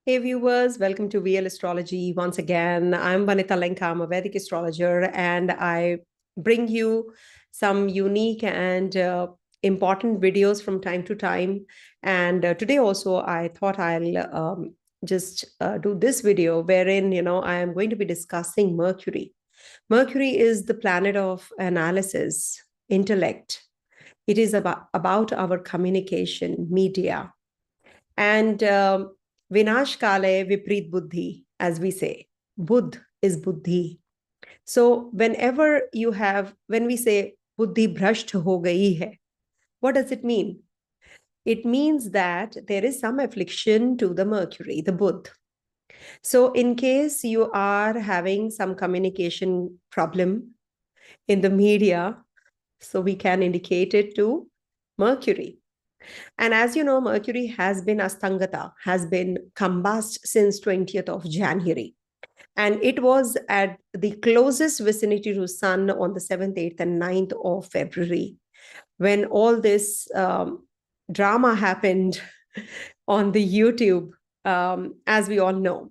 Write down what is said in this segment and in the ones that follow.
Hey viewers, welcome to VL Astrology. Once again, I'm Vanita Lenka, I'm a Vedic astrologer, and I bring you some unique and important videos from time to time. And today also, I thought I'll just do this video wherein, I am going to be discussing Mercury. Mercury is the planet of analysis, intellect. It is about our communication, media. And Vinash Kale Viprit Buddhi, as we say. Buddh is Buddhi. So when we say Buddhi bhrasht ho gayi hai, what does it mean? It means that there is some affliction to the Mercury, the Buddh. So in case you are having some communication problem in the media, so we can indicate it to Mercury. And as you know, Mercury has been Astangata, has been combust since 20th of January. And it was at the closest vicinity to Sun on the 7th, 8th, and 9th of February, when all this drama happened on the YouTube, as we all know.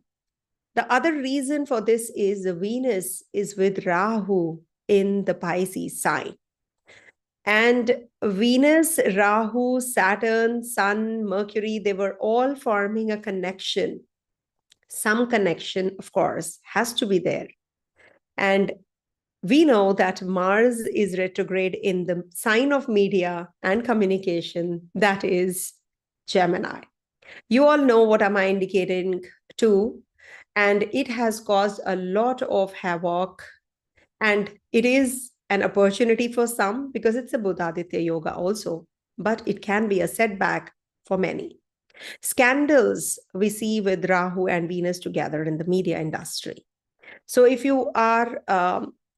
The other reason for this is Venus is with Rahu in the Pisces sign. And Venus, Rahu, Saturn, Sun, Mercury, they were all forming a connection. Some connection, of course, has to be there. And we know that Mars is retrograde in the sign of media and communication, that is Gemini. You all know what am I indicating to, and it has caused a lot of havoc, and it is an opportunity for some because it's a BudhAditya yoga also, but it can be a setback for many. Scandals we see with Rahu and Venus together in the media industry. So if you are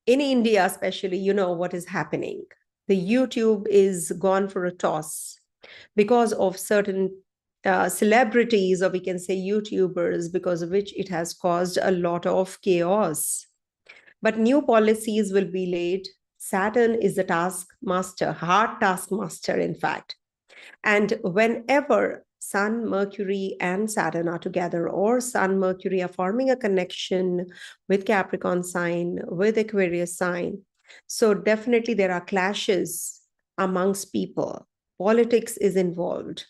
in India, especially, you know what is happening. The YouTube is gone for a toss because of certain celebrities, or we can say YouTubers, because of which it has caused a lot of chaos. But new policies will be laid. Saturn is the taskmaster, hard taskmaster, in fact. And whenever Sun, Mercury, and Saturn are together, or Sun, Mercury are forming a connection with Capricorn sign, with Aquarius sign, so definitely there are clashes amongst people. Politics is involved,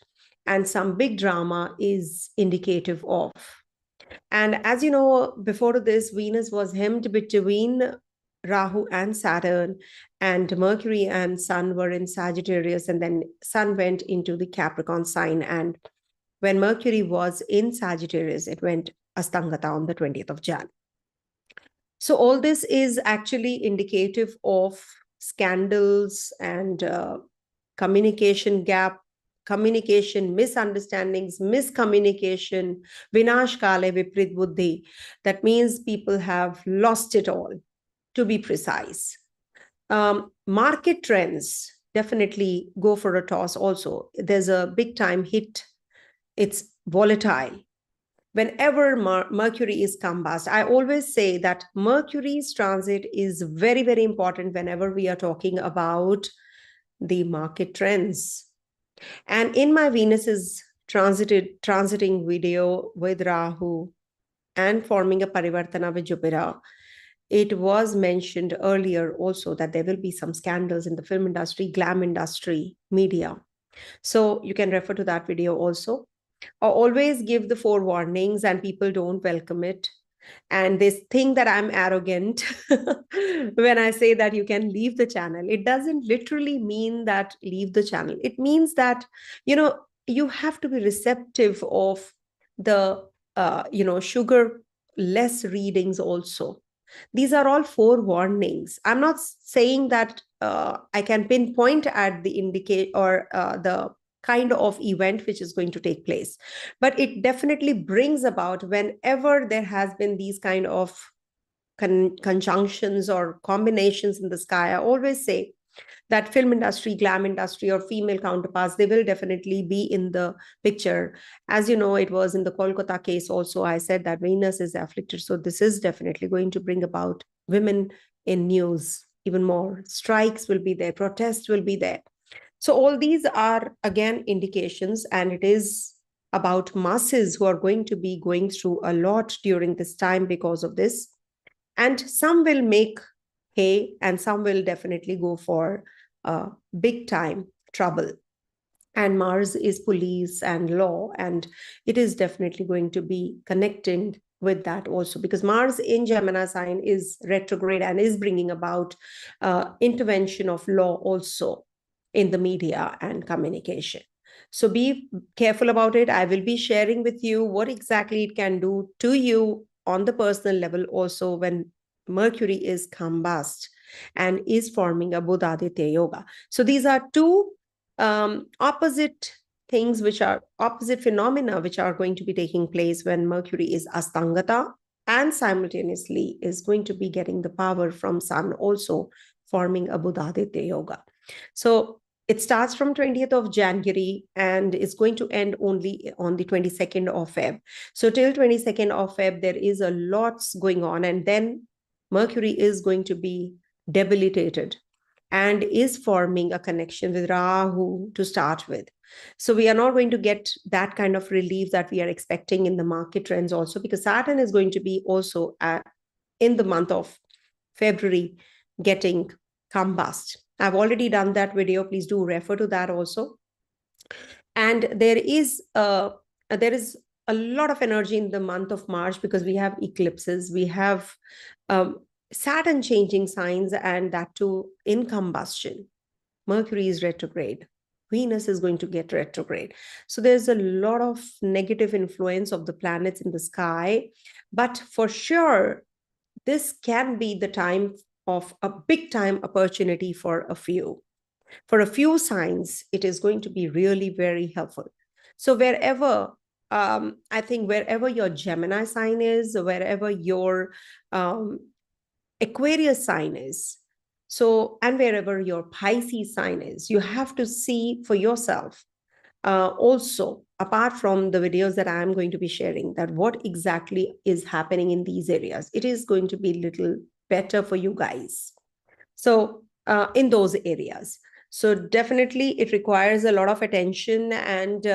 and some big drama is indicative of. And as you know, before this, Venus was hemmed between Rahu and Saturn, and Mercury and Sun were in Sagittarius, and then Sun went into the Capricorn sign. And when Mercury was in Sagittarius, it went Astangata on the 20th of Jan. So all this is actually indicative of scandals and communication gap, communication misunderstandings, miscommunication, vinash kale viprit buddhi. That means people have lost it all, to be precise. Market trends definitely go for a toss also. There's a big time hit. It's volatile. Whenever Mercury is combust, I always say that Mercury's transit is very, very important whenever we are talking about the market trends. And in my Venus is transiting video with Rahu and forming a Parivartana with Jupiter, it was mentioned earlier also that there will be some scandals in the film industry, glam industry, media. So you can refer to that video also. I always give the forewarnings and people don't welcome it. And they think that I'm arrogant when I say that you can leave the channel. It doesn't literally mean that leave the channel. It means that, you have to be receptive of the, sugarless readings also. These are all forewarnings. I'm not saying that I can pinpoint at the indicate or the kind of event which is going to take place, but it definitely brings about whenever there has been these kind of conjunctions or combinations in the sky. I always say that film industry, glam industry, or female counterparts, they will definitely be in the picture. As you know, it was in the Kolkata case also, I said that Venus is afflicted. So this is definitely going to bring about women in news even more. Strikes will be there, protests will be there. So all these are, again, indications, and it is about masses who are going to be going through a lot during this time because of this. And some will make hay and some will definitely go for big time trouble. And Mars is police and law, and it is definitely going to be connected with that also, because Mars in Gemini sign is retrograde and is bringing about intervention of law also in the media and communication. So be careful about it. I will be sharing with you what exactly it can do to you on the personal level also when Mercury is combust and is forming a BudhAditya yoga. So these are two opposite things, which are opposite phenomena, which are going to be taking place when Mercury is Astangata and simultaneously is going to be getting the power from Sun, also forming a BudhAditya yoga. So it starts from 20th of January and is going to end only on the 22nd of Feb. So till 22nd of Feb, there is a lots going on. And then Mercury is going to be debilitated and is forming a connection with Rahu to start with. So we are not going to get that kind of relief that we are expecting in the market trends also, because Saturn is going to be also in the month of February getting combust. I've already done that video. Please do refer to that also. And there is a lot of energy in the month of March because we have eclipses, we have Saturn changing signs, and that too in combustion. Mercury is retrograde. Venus is going to get retrograde. So there's a lot of negative influence of the planets in the sky. But for sure, this can be the time of a big time opportunity for a few. For a few signs, it is going to be really very helpful. So wherever, I think wherever your Gemini sign is, wherever your Aquarius sign is, so, and wherever your Pisces sign is, you have to see for yourself also, apart from the videos that I'm going to be sharing, that what exactly is happening in these areas. It is going to be a little better for you guys. So in those areas. So definitely it requires a lot of attention and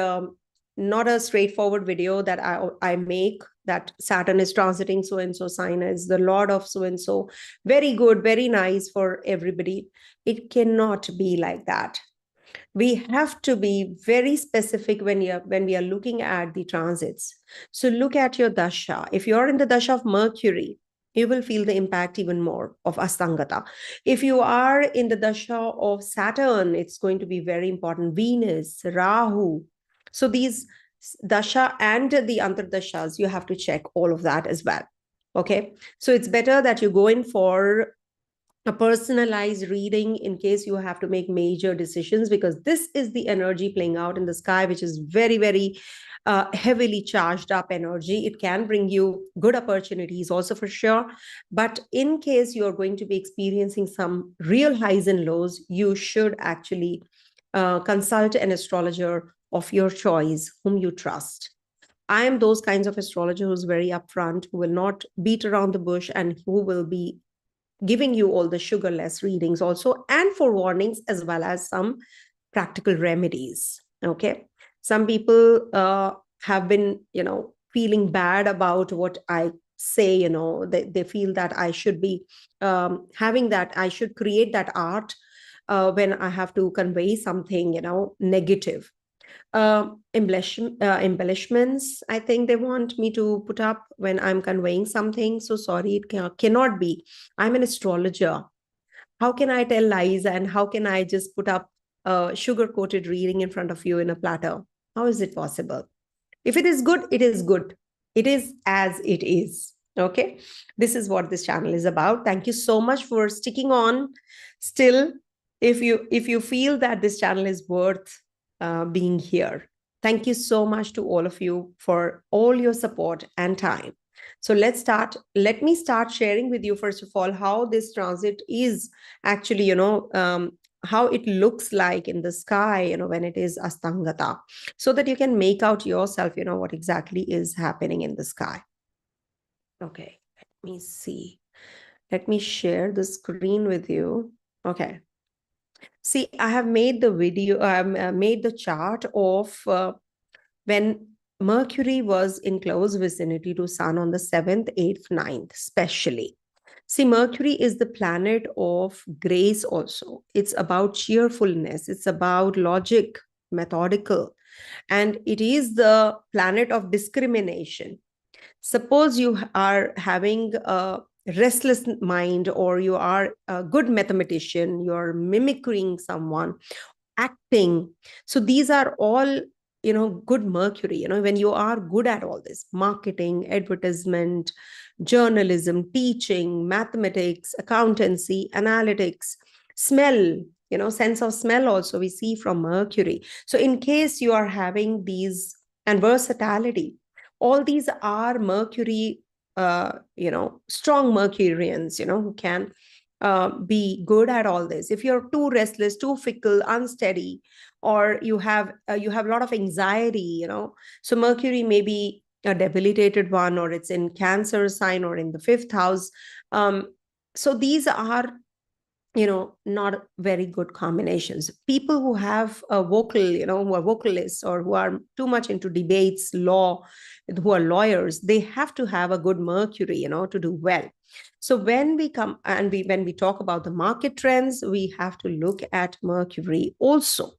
not a straightforward video that I make that Saturn is transiting so-and-so sign as the Lord of so-and-so. Very good, very nice for everybody. It cannot be like that. We have to be very specific when we are looking at the transits. So look at your Dasha. If you're in the Dasha of Mercury, you will feel the impact even more of Astangata. If you are in the Dasha of Saturn, it's going to be very important. Venus, Rahu. So these Dasha and the Antardashas, you have to check all of that as well. Okay. So it's better that you go in for a personalized reading in case you have to make major decisions, because this is the energy playing out in the sky, which is very, very heavily charged up energy. It can bring you good opportunities also for sure. But in case you're going to be experiencing some real highs and lows, you should actually consult an astrologer of your choice, whom you trust. I am those kinds of astrologer who's very upfront, who will not beat around the bush, and who will be giving you all the sugarless readings also, and for warnings as well as some practical remedies. Okay. Some people have been, feeling bad about what I say, they feel that I should be having that, I should create that art when I have to convey something, negative. Embellishments, I think they want me to put up when I'm conveying something. So sorry, it cannot be. I'm an astrologer. How can I tell lies, and how can I just put up a sugar-coated reading in front of you in a platter? How is it possible? If it is good, it is good. It is as it is. Okay. This is what this channel is about. Thank you so much for sticking on. Still, if you feel that this channel is worth being here, thank you so much to all of you for all your support and time. So let's start. Let me start sharing with you, first of all, how this transit is actually, how it looks like in the sky, when it is Astangata, so that you can make out yourself, what exactly is happening in the sky. Okay, let me see. Let me share the screen with you. Okay. See, I have made the video, made the chart of when Mercury was in close vicinity to Sun on the 7th, 8th, 9th, especially. See, Mercury is the planet of grace also. It's about cheerfulness. It's about logic, methodical. And it is the planet of discrimination. Suppose you are having a restless mind, or you are a good mathematician, you're mimicking someone, acting. So these are all, good Mercury, when you are good at all this: marketing, advertisement, journalism, teaching, mathematics, accountancy, analytics, smell, sense of smell also we see from Mercury. So in case you are having these, and versatility, all these are Mercury, strong Mercurians, who can be good at all this. If you're too restless, too fickle, unsteady, or you have a lot of anxiety, so Mercury may be a debilitated one, or it's in Cancer sign or in the 5th house. So these are, not very good combinations. People who have a vocal, who are vocalists, or who are too much into debates, law, who are lawyers, they have to have a good Mercury, to do well. So when we come and when we talk about the market trends, we have to look at Mercury also.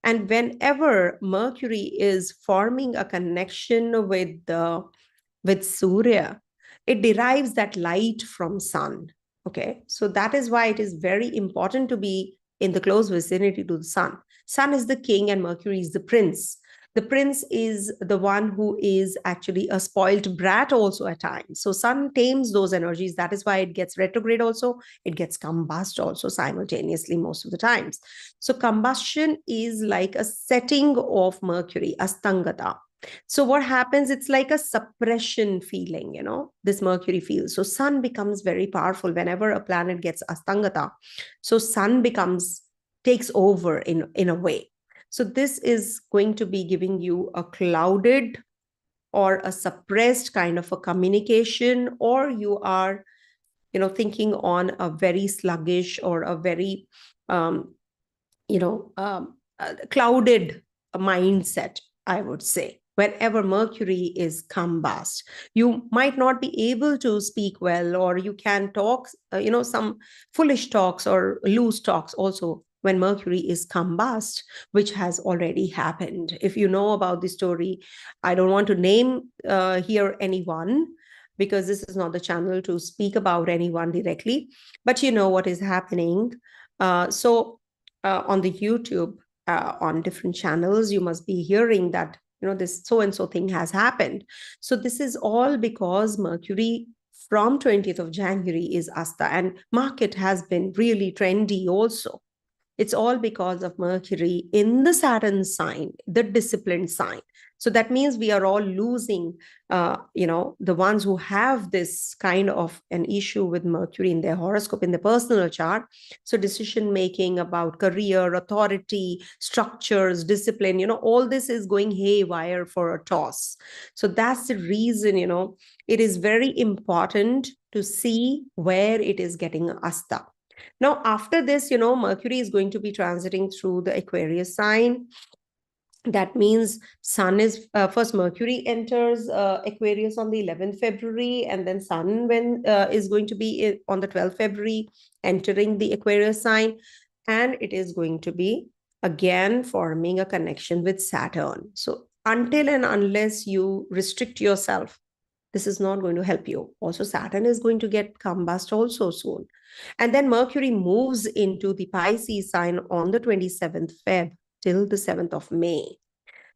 And whenever Mercury is forming a connection with Surya, it derives that light from Sun. Okay, so that is why it is very important to be in the close vicinity to the Sun. Sun is the king and Mercury is the prince. The prince is the one who is actually a spoiled brat also at times. So Sun tames those energies. That is why it gets retrograde also. It gets combust also simultaneously most of the times. So combustion is like a setting of Mercury, Astangata. So what happens, it's like a suppression feeling, this Mercury feels. So Sun becomes very powerful whenever a planet gets Astangata. So Sun takes over in a way. So this is going to be giving you a clouded or a suppressed kind of a communication, or you are, thinking on a very sluggish or a very, clouded mindset, I would say. Whenever Mercury is combust, you might not be able to speak well, or you can talk, some foolish talks or loose talks also when Mercury is combust, which has already happened. If you know about the story, I don't want to name here anyone, because this is not the channel to speak about anyone directly, but you know what is happening. So on the YouTube, on different channels, you must be hearing that, this so-and-so thing has happened. So this is all because Mercury from 20th of January is Asta, and market has been really trendy also. It's all because of Mercury in the Saturn sign, the disciplined sign. So that means we are all losing, the ones who have this kind of an issue with Mercury in their horoscope, in their personal chart. So decision-making about career, authority, structures, discipline, all this is going haywire for a toss. So that's the reason, it is very important to see where it is getting Asta. Now, after this, Mercury is going to be transiting through the Aquarius sign. That means Sun is first Mercury enters Aquarius on the 11th February, and then Sun is going to be on the 12th February entering the Aquarius sign, and it is going to be again forming a connection with Saturn. So until and unless you restrict yourself, this is not going to help you. Also, Saturn is going to get combust also soon. And then Mercury moves into the Pisces sign on the 27th Feb till the 7th of May.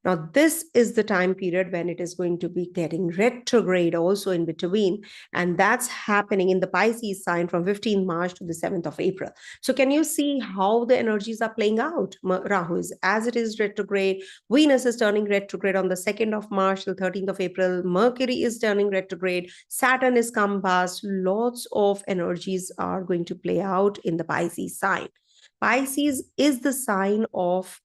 Now, this is the time period when it is going to be getting retrograde also in between. And that's happening in the Pisces sign from 15th March to the 7th of April. So can you see how the energies are playing out? Rahu is, as it is retrograde. Venus is turning retrograde on the 2nd of March till 13th of April. Mercury is turning retrograde. Saturn is combust. Lots of energies are going to play out in the Pisces sign. Pisces is the sign of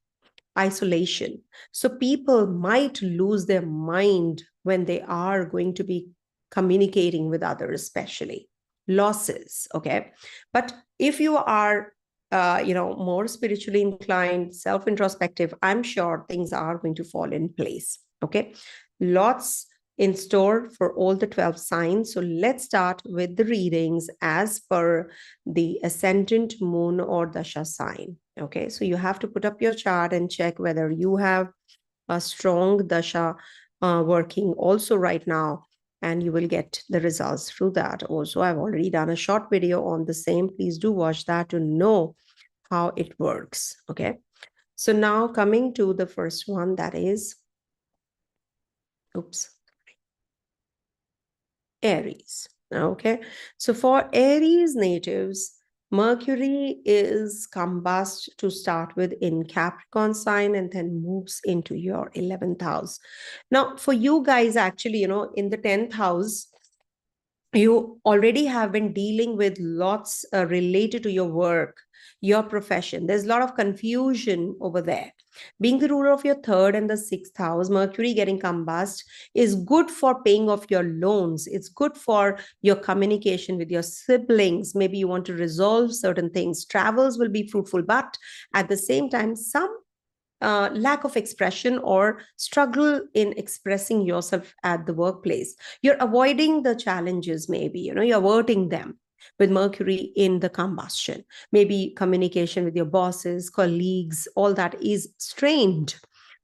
isolation. So people might lose their mind when they are going to be communicating with others, especially losses. Okay. But if you are, more spiritually inclined, self-introspective, I'm sure things are going to fall in place. Okay. lots in store for all the 12 signs. So let's start with the readings as per the ascendant, moon, or dasha sign. Okay, so you have to put up your chart and check whether you have a strong dasha working also right now, and you will get the results through that. Also, I've already done a short video on the same. Please do watch that to know how it works. Okay, so now coming to the first one, that is, Aries. Okay, so for Aries natives, Mercury is combust to start with in Capricorn sign and then moves into your 11th house. Now, for you guys, actually, in the 10th house, you already have been dealing with lots related to your work, your profession. There's a lot of confusion over there. Being the ruler of your third and the sixth house, Mercury getting combust is good for paying off your loans. It's good for your communication with your siblings. Maybe you want to resolve certain things. Travels will be fruitful, but at the same time, some lack of expression or struggle in expressing yourself at the workplace. You're avoiding the challenges, maybe, you're averting them with Mercury in the combustion. Maybe communication with your bosses, colleagues, all that is strained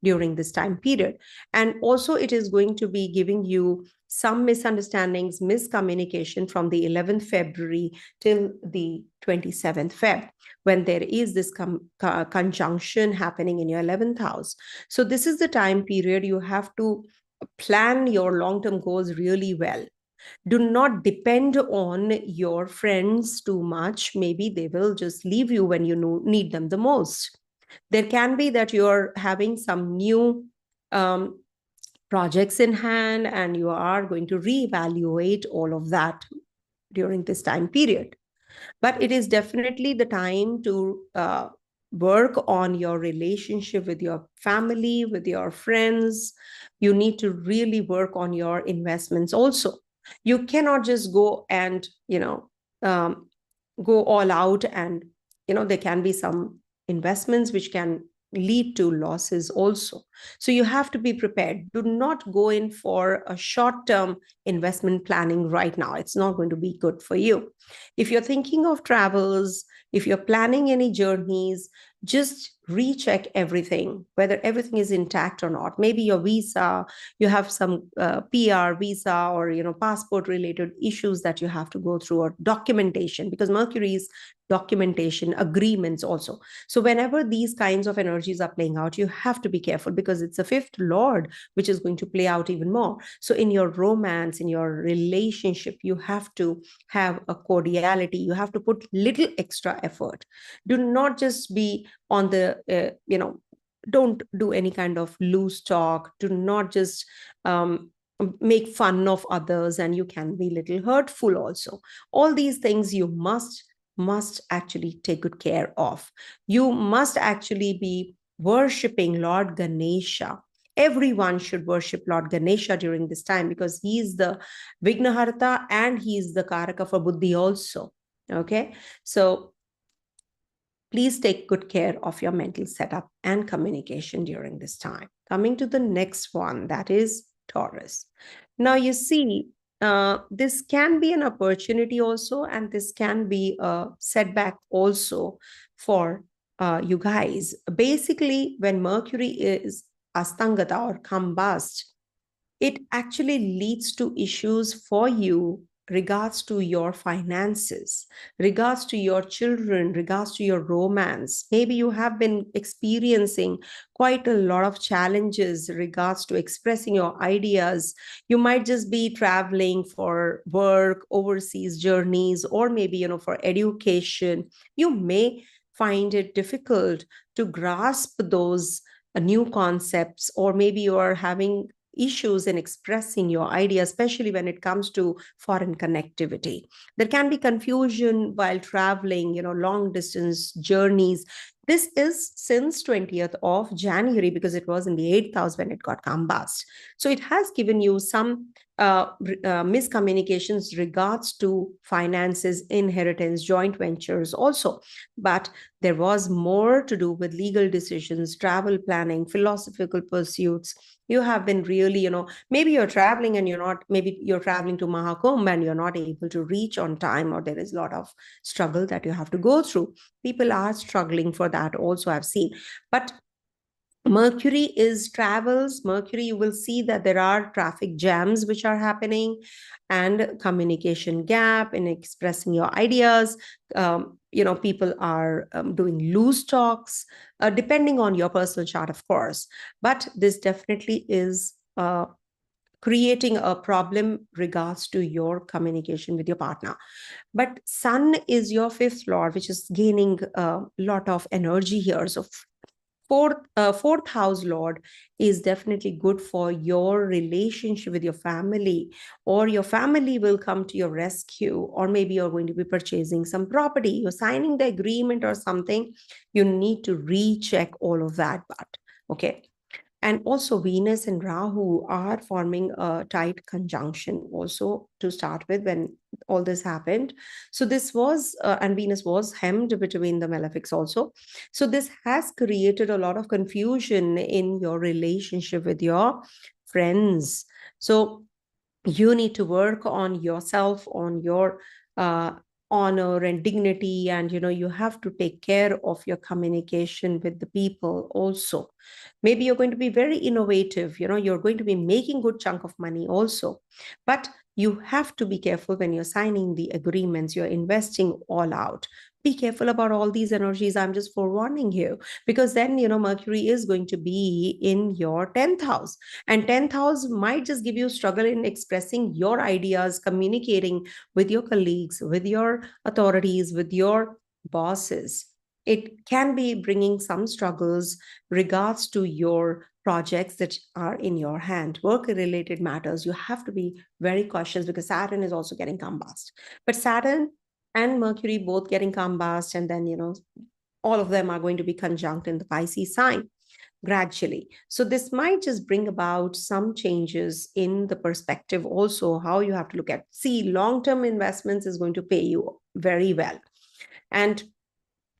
during this time period. And also it is going to be giving you some misunderstandings, miscommunication from the 11th February till the 27th Feb, when there is this conjunction happening in your 11th house. So this is the time period you have to plan your long-term goals really well. Do not depend on your friends too much. Maybe they will just leave you when you need them the most. There can be that you're having some new projects in hand and you are going to reevaluate all of that during this time period. But it is definitely the time to work on your relationship with your family, with your friends. You need to really work on your investments also. You cannot just go and, go all out, and, there can be some investments which can lead to losses also. So you have to be prepared. Do not go in for a short-term investment planning right now. It's not going to be good for you. If you're thinking of travels, if you're planning any journeys, just recheck everything, whether everything is intact or not. Maybe your visa, you have some PR visa or, passport related issues that you have to go through, or documentation, because Mercury is documentation, agreements also. So whenever these kinds of energies are playing out, you have to be careful, because it's a fifth lord, which is going to play out even more. So in your romance, in your relationship, you have to have a cordiality. You have to put little extra effort. Do not just be on the, don't do any kind of loose talk. Do not just make fun of others, and you can be a little hurtful also. All these things you must actually take good care of. You must actually be worshipping Lord Ganesha. Everyone should worship Lord Ganesha during this time, because he is the Vignaharta and he is the Karaka for Buddhi also. Okay, so please take good care of your mental setup and communication during this time. Coming to the next one, that is Taurus. Now you see, this can be an opportunity also, and this can be a setback also for you guys. Basically, when Mercury is Astangata or Combust, it actually leads to issues for you regards to your finances, regards to your children, regards to your romance. Maybe you have been experiencing quite a lot of challenges regards to expressing your ideas. You might just be traveling for work, overseas journeys, or maybe, for education. You may find it difficult to grasp those new concepts, or maybe you are having issues in expressing your idea, especially when it comes to foreign connectivity. There can be confusion while traveling, long distance journeys. This is since 20th of January, because it was in the 8th house when it got combust. So it has given you some miscommunications regards to finances, inheritance, joint ventures also. But there was more to do with legal decisions, travel planning, philosophical pursuits. You have been really, maybe you're traveling and maybe you're traveling to Mahakumbh and you're not able to reach on time, or there is a lot of struggle that you have to go through. People are struggling for that also, I've seen. But Mercury is travels. Mercury, you will see that there are traffic jams which are happening and communication gap in expressing your ideas. People are doing loose talks, depending on your personal chart, of course. But this definitely is creating a problem regards to your communication with your partner. But Sun is your fifth lord, which is gaining a lot of energy here. So fourth house lord is definitely good for your relationship with your family, or your family will come to your rescue, or maybe you're going to be purchasing some property, you're signing the agreement or something. You need to recheck all of that. But okay. And also Venus and Rahu are forming a tight conjunction also to start with when all this happened. So this was, and Venus was hemmed between the malefics also. So this has created a lot of confusion in your relationship with your friends. So you need to work on yourself, on your honor and dignity, and you have to take care of your communication with the people also. Maybe you're going to be very innovative, you're going to be making good chunk of money also, but you have to be careful when you're signing the agreements, you're investing all out. Be careful about all these energies. I'm just forewarning you, because then Mercury is going to be in your 10th house, and 10th house might just give you struggle in expressing your ideas, communicating with your colleagues, with your authorities, with your bosses. It can be bringing some struggles regards to your projects that are in your hand. Work related matters, you have to be very cautious, because Saturn is also getting combust. But Saturn and Mercury both getting combust, and then all of them are going to be conjunct in the Pisces sign gradually. So this might just bring about some changes in the perspective also, how you have to look at. See, long-term investments is going to pay you very well. And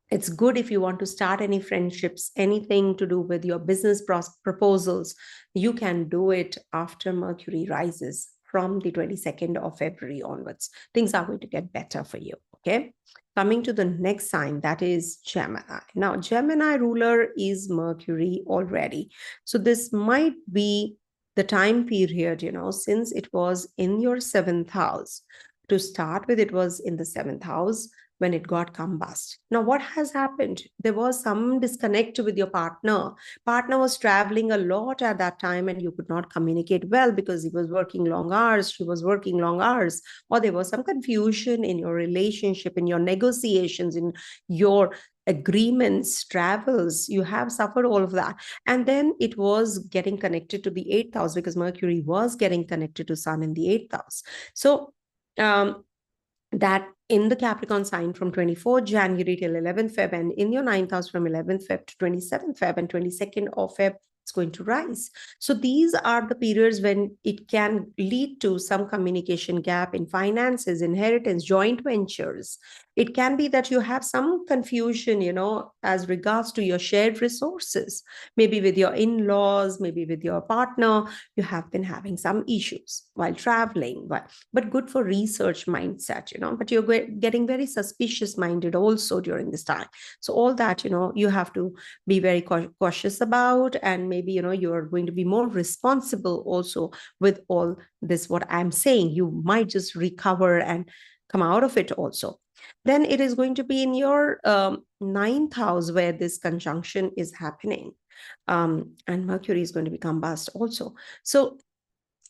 it's good if you want to start any friendships, anything to do with your business proposals, you can do it after Mercury rises from the 22nd of February onwards. Things are going to get better for you, okay? Coming to the next sign, that is Gemini. Now, Gemini ruler is Mercury already. So this might be the time period, since it was in your 7th house. To start with, it was in the 7th house when it got combust. Now, what has happened? There was some disconnect with your partner. Partner was traveling a lot at that time, and you could not communicate well because he was working long hours, she was working long hours, or there was some confusion in your relationship, in your negotiations, in your agreements, travels. You have suffered all of that. And then it was getting connected to the 8th house, because Mercury was getting connected to Sun in the 8th house. So, that in the Capricorn sign from 24th January till 11th Feb, and in your 9th house from 11th Feb to 27th Feb and 22nd of Feb, it's going to rise. So these are the periods when it can lead to some communication gap in finances, inheritance, joint ventures. It can be that you have some confusion, as regards to your shared resources, maybe with your in-laws, maybe with your partner. You have been having some issues while traveling, but good for research mindset, but you're getting very suspicious minded also during this time. So all that, you have to be very cautious about, and maybe, you're going to be more responsible also with all this, what I'm saying. You might just recover and come out of it also. Then it is going to be in your 9th house where this conjunction is happening. And Mercury is going to be combust also. So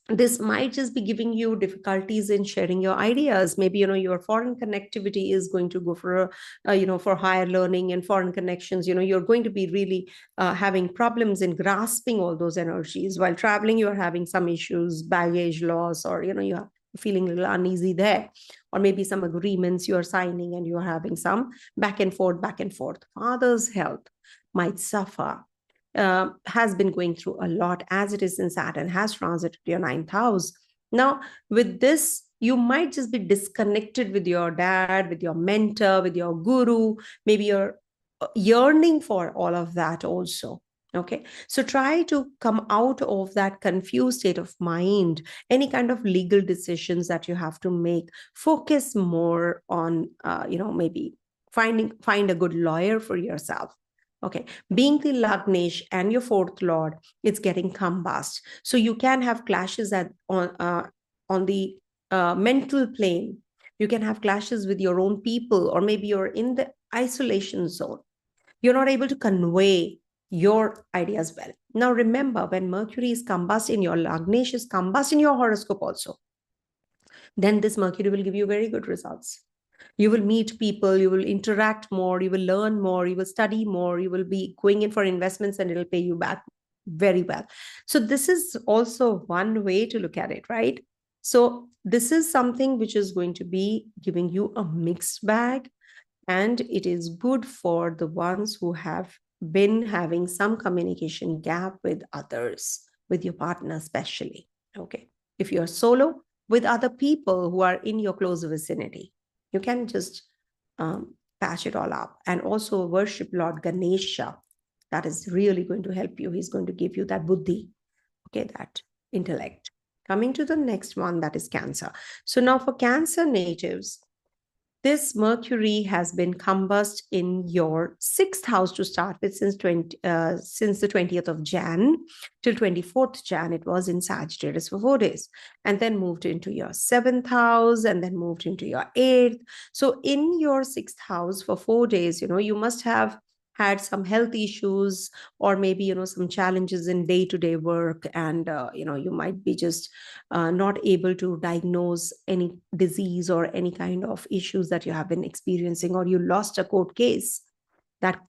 this might just be giving you difficulties in sharing your ideas. Maybe, your foreign connectivity is going to go for, for higher learning and foreign connections. You're going to be really having problems in grasping all those energies. While traveling, you're having some issues, baggage loss, or, you're feeling a little uneasy there. Or maybe some agreements you're signing and you're having some back and forth. Father's health might suffer. Has been going through a lot, as it is in Saturn, has transited your 9th house. Now, with this, you might just be disconnected with your dad, with your mentor, with your guru. Maybe you're yearning for all of that also. Okay, so try to come out of that confused state of mind. Any kind of legal decisions that you have to make, focus more on, maybe find a good lawyer for yourself. Okay, being the Lagnesh and your fourth lord, it's getting combust. So you can have clashes on the mental plane. You can have clashes with your own people, or maybe you're in the isolation zone. You're not able to convey your ideas well. Now, remember, when Mercury is combust in your Lagnesh, is combust in your horoscope also, then this Mercury will give you very good results. You will meet people, you will interact more, you will learn more, you will study more, you will be going in for investments and it'll pay you back very well. So this is also one way to look at it, right? So this is something which is going to be giving you a mixed bag, and it is good for the ones who have been having some communication gap with others, with your partner especially. Okay, if you're solo, with other people who are in your close vicinity, you can just patch it all up. And also worship Lord Ganesha. That is really going to help you. He's going to give you that buddhi, okay, that intellect. Coming to the next one, that is Cancer. So now for Cancer natives, this Mercury has been combust in your sixth house to start with since the 20th of Jan till 24th Jan. It was in Sagittarius for 4 days, and then moved into your seventh house, and then moved into your eighth. So in your sixth house for 4 days, you must have had some health issues, or maybe some challenges in day-to-day work, and you might be just not able to diagnose any disease or any kind of issues that you have been experiencing, or you lost a court case. That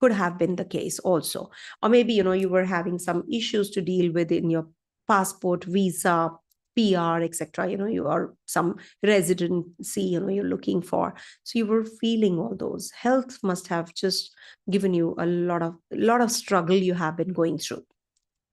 could have been the case also. Or maybe you were having some issues to deal with in your passport, visa, PR, etc. You are some residency, you're looking for. So you were feeling all those. Health must have just given you a lot of struggle you have been going through.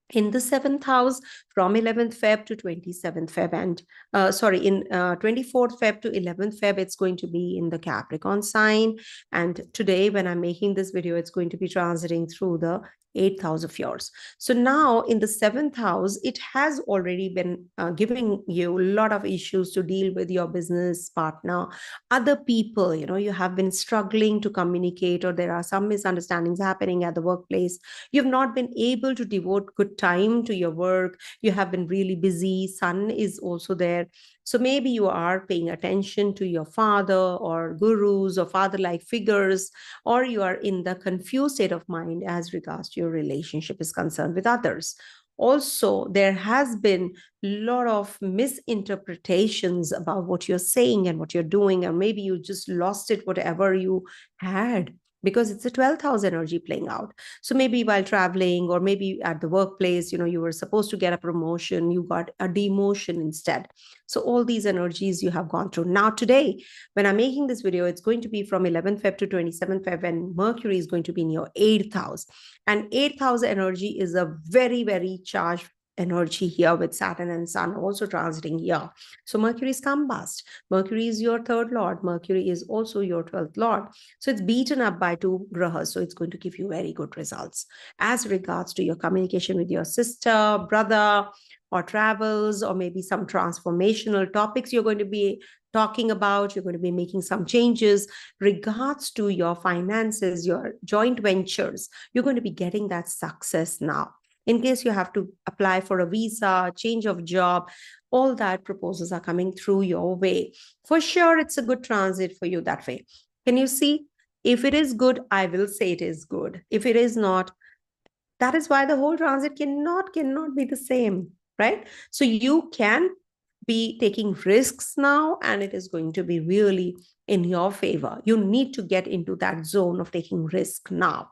In the seventh house, from 11th Feb to 27th Feb, and in 24th Feb to 11th Feb, it's going to be in the Capricorn sign. And today, when I'm making this video, it's going to be transiting through the 8th house of yours. So now in the 7th house, it has already been giving you a lot of issues to deal with your business partner, other people. You have been struggling to communicate, or there are some misunderstandings happening at the workplace. You've not been able to devote good time to your work. You have been really busy. Sun is also there. So maybe you are paying attention to your father or gurus or father-like figures, or you are in the confused state of mind as regards to your relationship is concerned with others. Also, there has been a lot of misinterpretations about what you're saying and what you're doing, or maybe you just lost it, whatever you had, because it's a 12th house energy playing out. So maybe while traveling, or maybe at the workplace, you were supposed to get a promotion, you got a demotion instead. So all these energies you have gone through. Now today, when I'm making this video, it's going to be from 11th Feb to 27th Feb, and Mercury is going to be in your 8th house. And 8th house energy is a very, very charged energy here, with Saturn and Sun also transiting here. So Mercury is combust. Mercury is your third lord. Mercury is also your 12th lord. So it's beaten up by 2 grahas. So it's going to give you very good results as regards to your communication with your sister, brother, or travels, or maybe some transformational topics you're going to be talking about. You're going to be making some changes regards to your finances, your joint ventures. You're going to be getting that success now. In case you have to apply for a visa, change of job, all that proposals are coming through your way. For sure, it's a good transit for you that way. Can you see? If it is good, I will say it is good. If it is not, that is why the whole transit cannot be the same, right? So you can be taking risks now, and it is going to be really in your favor. You need to get into that zone of taking risk now.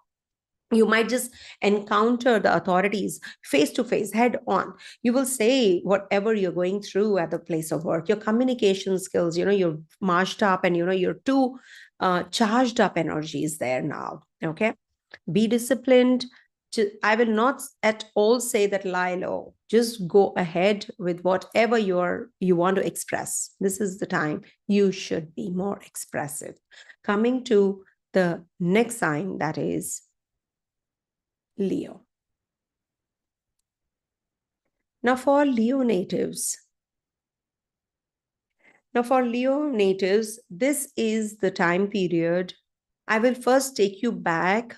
You might just encounter the authorities face to face, head on. You will say whatever you're going through at the place of work. Your communication skills, you're marched up, and you're too charged up energy is there now. Okay, be disciplined, I will not at all say that lie low. Just go ahead with whatever you want to express. This is the time you should be more expressive. Coming to the next sign, that is Leo. Now for Leo natives, this is the time period. I will first take you back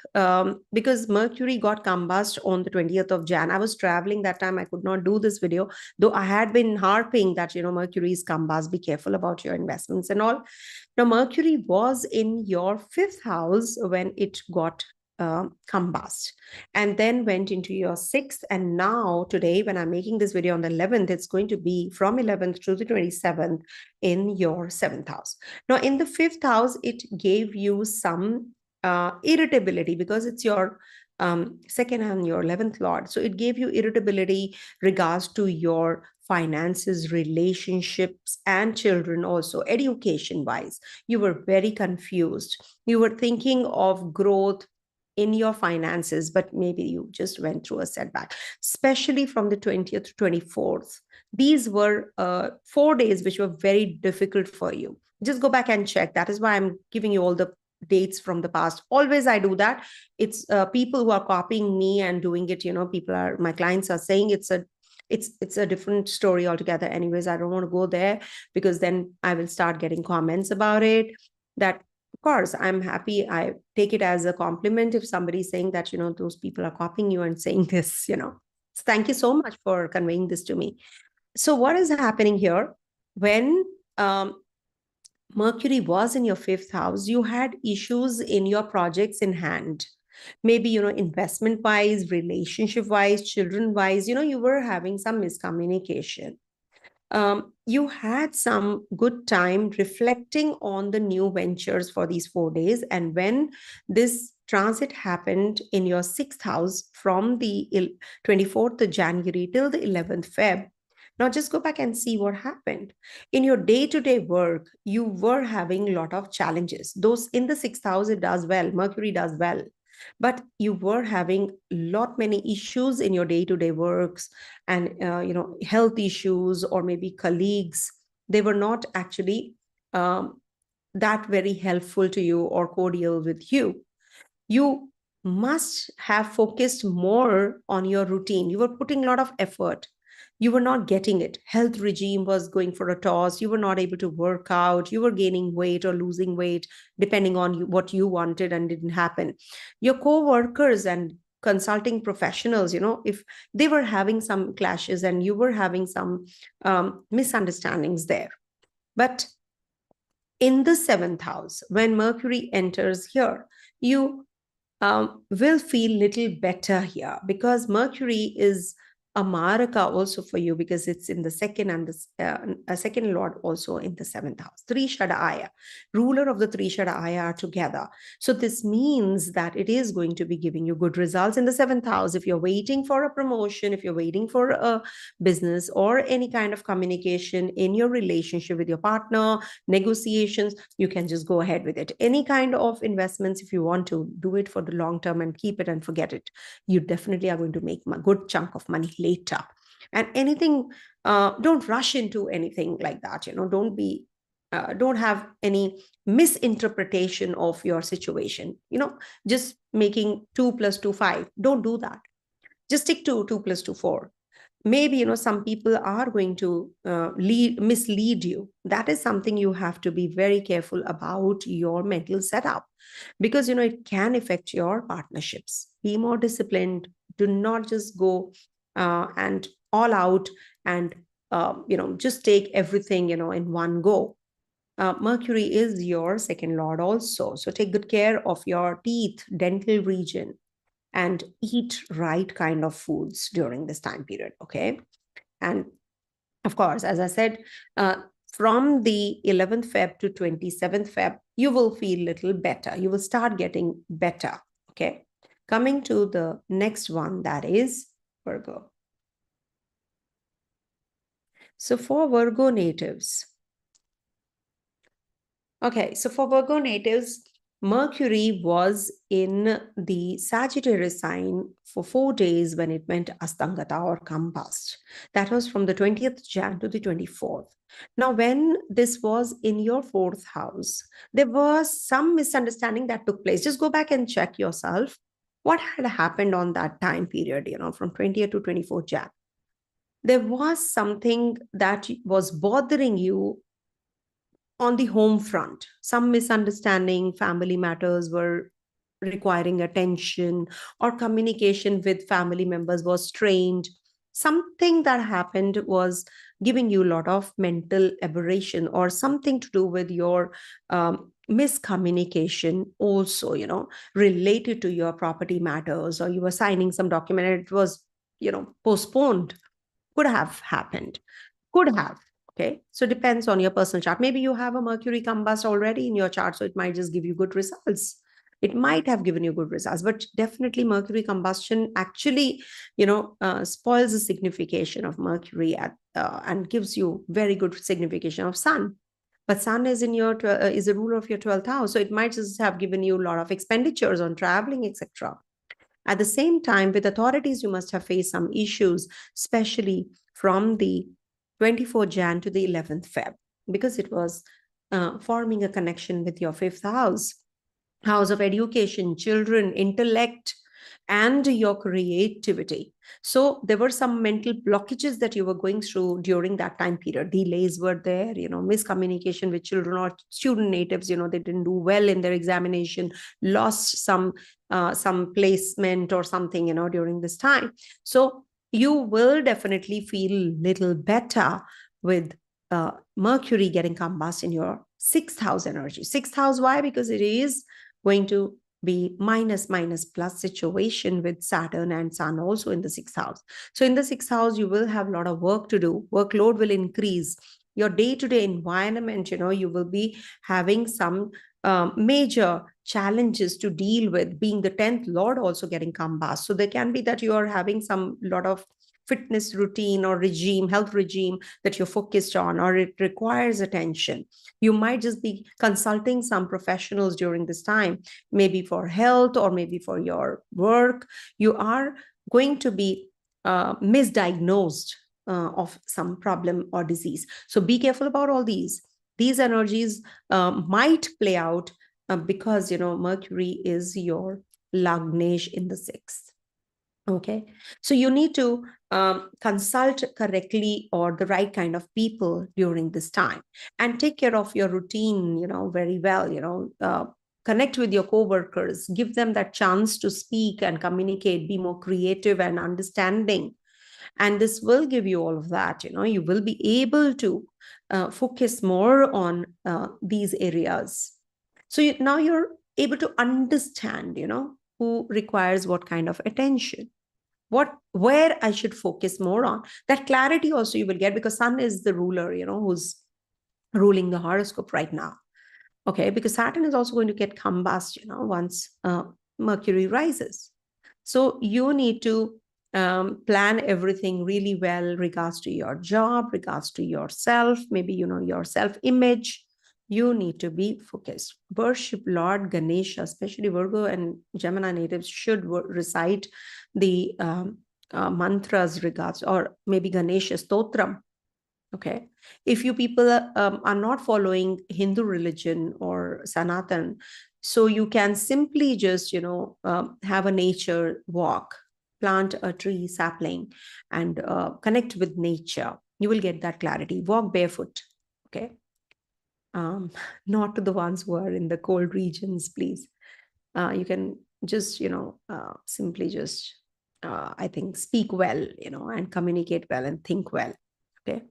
because Mercury got combust on the 20th of Jan. I was traveling that time. I could not do this video, though I had been harping that, Mercury is combust. Be careful about your investments and all. Now, Mercury was in your 5th house when it got combust, and then went into your 6th. And now today, when I'm making this video on the 11th, it's going to be from 11th to the 27th in your 7th house. Now, in the 5th house, it gave you some irritability because it's your second and your 11th lord. So it gave you irritability regards to your finances, relationships, and children also. Education wise, you were very confused. You were thinking of growth in your finances, but maybe you just went through a setback, especially from the 20th to 24th. These were 4 days which were very difficult for you. Just go back and check. That is why I'm giving you all the dates from the past. Always I do that. It's people who are copying me and doing it, my clients are saying it's a different story altogether. Anyways, I don't want to go there because then I will start getting comments about it. That, of course, I'm happy. I take it as a compliment if somebody's saying that, those people are copying you and saying this, So thank you so much for conveying this to me. So what is happening here? When Mercury was in your 5th house, you had issues in your projects in hand. Maybe, investment wise, relationship wise, children wise, you were having some miscommunication. You had some good time reflecting on the new ventures for these 4 days. And when this transit happened in your 6th house from the 24th of January till the 11th Feb, now just go back and see what happened. In your day-to-day work, you were having a lot of challenges. Those in the 6th house, it does well. Mercury does well. But you were having many issues in your day-to-day works and, health issues, or maybe colleagues. They were not actually that very helpful to you or cordial with you. You must have focused more on your routine. You were putting a lot of effort. You were not getting it. Health regime was going for a toss. You were not able to work out. You were gaining weight or losing weight, depending on what you wanted, and didn't happen. Your co-workers and consulting professionals, if they were having some clashes and you were having some misunderstandings there. But in the 7th house, when Mercury enters here, you will feel little better here, because Mercury is a Maraka also for you, because it's in the second, and a second lord also in the 7th house. Trishada Aya, ruler of the Trishada Aya, are together. So this means that it is going to be giving you good results in the 7th house. If you're waiting for a promotion, if you're waiting for a business or any kind of communication in your relationship with your partner, negotiations, you can just go ahead with it. Any kind of investments, if you want to do it for the long term and keep it and forget it, you definitely are going to make a good chunk of money later. And anything, don't rush into anything like that. Don't have any misinterpretation of your situation. Just making 2 + 2 5. Don't do that. Just stick to 2 + 2 4. Maybe, some people are going to mislead you. That is something you have to be very careful about your mental setup, because, it can affect your partnerships. Be more disciplined. Do not just go and all out and, just take everything, in one go. Mercury is your second lord also. So take good care of your teeth, dental region, and eat right kind of foods during this time period, okay? And of course, as I said, from the 11th Feb to 27th Feb, you will feel a little better. You will start getting better, okay? Coming to the next one, that is Virgo. So for Virgo natives, okay, so for Virgo natives, Mercury was in the Sagittarius sign for 4 days when it went Astangata or Combust. That was from the 20th Jan to the 24th. Now, when this was in your 4th house, there was some misunderstanding that took place. Just go back and check yourself. What had happened on that time period, from 20th to 24th Jan? There was something that was bothering you on the home front. Some misunderstanding, family matters were requiring attention, or communication with family members was strained. Something that happened was giving you a lot of mental aberration, or something to do with your miscommunication also, related to your property matters, or you were signing some document and it was, postponed. Could have happened. Could have. Okay. So it depends on your personal chart. Maybe you have a Mercury combust already in your chart, so it might just give you good results. It might have given you good results, but definitely Mercury combustion actually, spoils the signification of Mercury and gives you very good signification of Sun. But Sun is in your is a ruler of your 12th house, so it might just have given you a lot of expenditures on traveling, etc. At the same time, with authorities, you must have faced some issues, especially from the 24th Jan to the 11th Feb, because it was forming a connection with your 5th house of education, children, intellect, and your creativity. So there were some mental blockages that you were going through during that time period. Delays were there, miscommunication with children or student natives, they didn't do well in their examination, lost some placement or something, during this time. So you will definitely feel little better with Mercury getting combust in your 6th house energy. 6th house, why? Because it is going to be minus plus situation with Saturn and Sun also in the 6th house. So in the 6th house, you will have a lot of work to do. Workload will increase. Your day-to-day environment, you will be having some major challenges to deal with, being the 10th Lord also getting combust. So there can be that you are having some lot of fitness routine or health regime that you're focused on, or it requires attention. You might just be consulting some professionals during this time, maybe for health or maybe for your work. You are going to be misdiagnosed of some problem or disease. So be careful about all these. These energies might play out because, Mercury is your Lagnesh in the 6th. Okay, so you need to consult correctly or the right kind of people during this time, and take care of your routine, very well, connect with your co-workers, give them that chance to speak and communicate, be more creative and understanding. And this will give you all of that, you will be able to focus more on these areas. So now you're able to understand, who requires what kind of attention, where I should focus more on. That clarity also you will get, because Sun is the ruler, who's ruling the horoscope right now. Okay, because Saturn is also going to get combust, once Mercury rises. So you need to plan everything really well, regards to your job, regards to yourself, maybe, your self-image. You need to be focused. Worship Lord Ganesha, especially Virgo and Gemini natives should recite the mantras regards, or maybe Ganesha Stotram. Okay. If you people are not following Hindu religion or Sanatan, so you can simply just, have a nature walk, plant a tree sapling, and connect with nature. You will get that clarity. Walk barefoot. Okay. Not to the ones who are in the cold regions, please. You can just, simply just, I think, speak well, and communicate well and think well. Okay.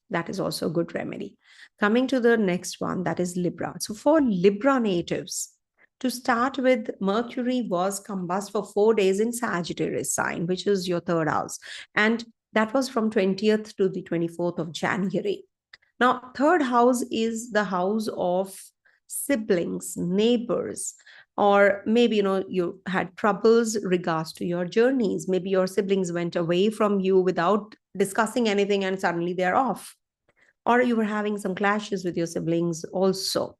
That is also a good remedy. Coming to the next one, that is Libra. So for Libra natives, to start with, Mercury was combust for 4 days in Sagittarius sign, which is your 3rd house. And that was from 20th to the 24th of January. Now, 3rd house is the house of siblings, neighbors, or maybe, you had troubles regards to your journeys. Maybe your siblings went away from you without discussing anything and suddenly they're off. Or you were having some clashes with your siblings also.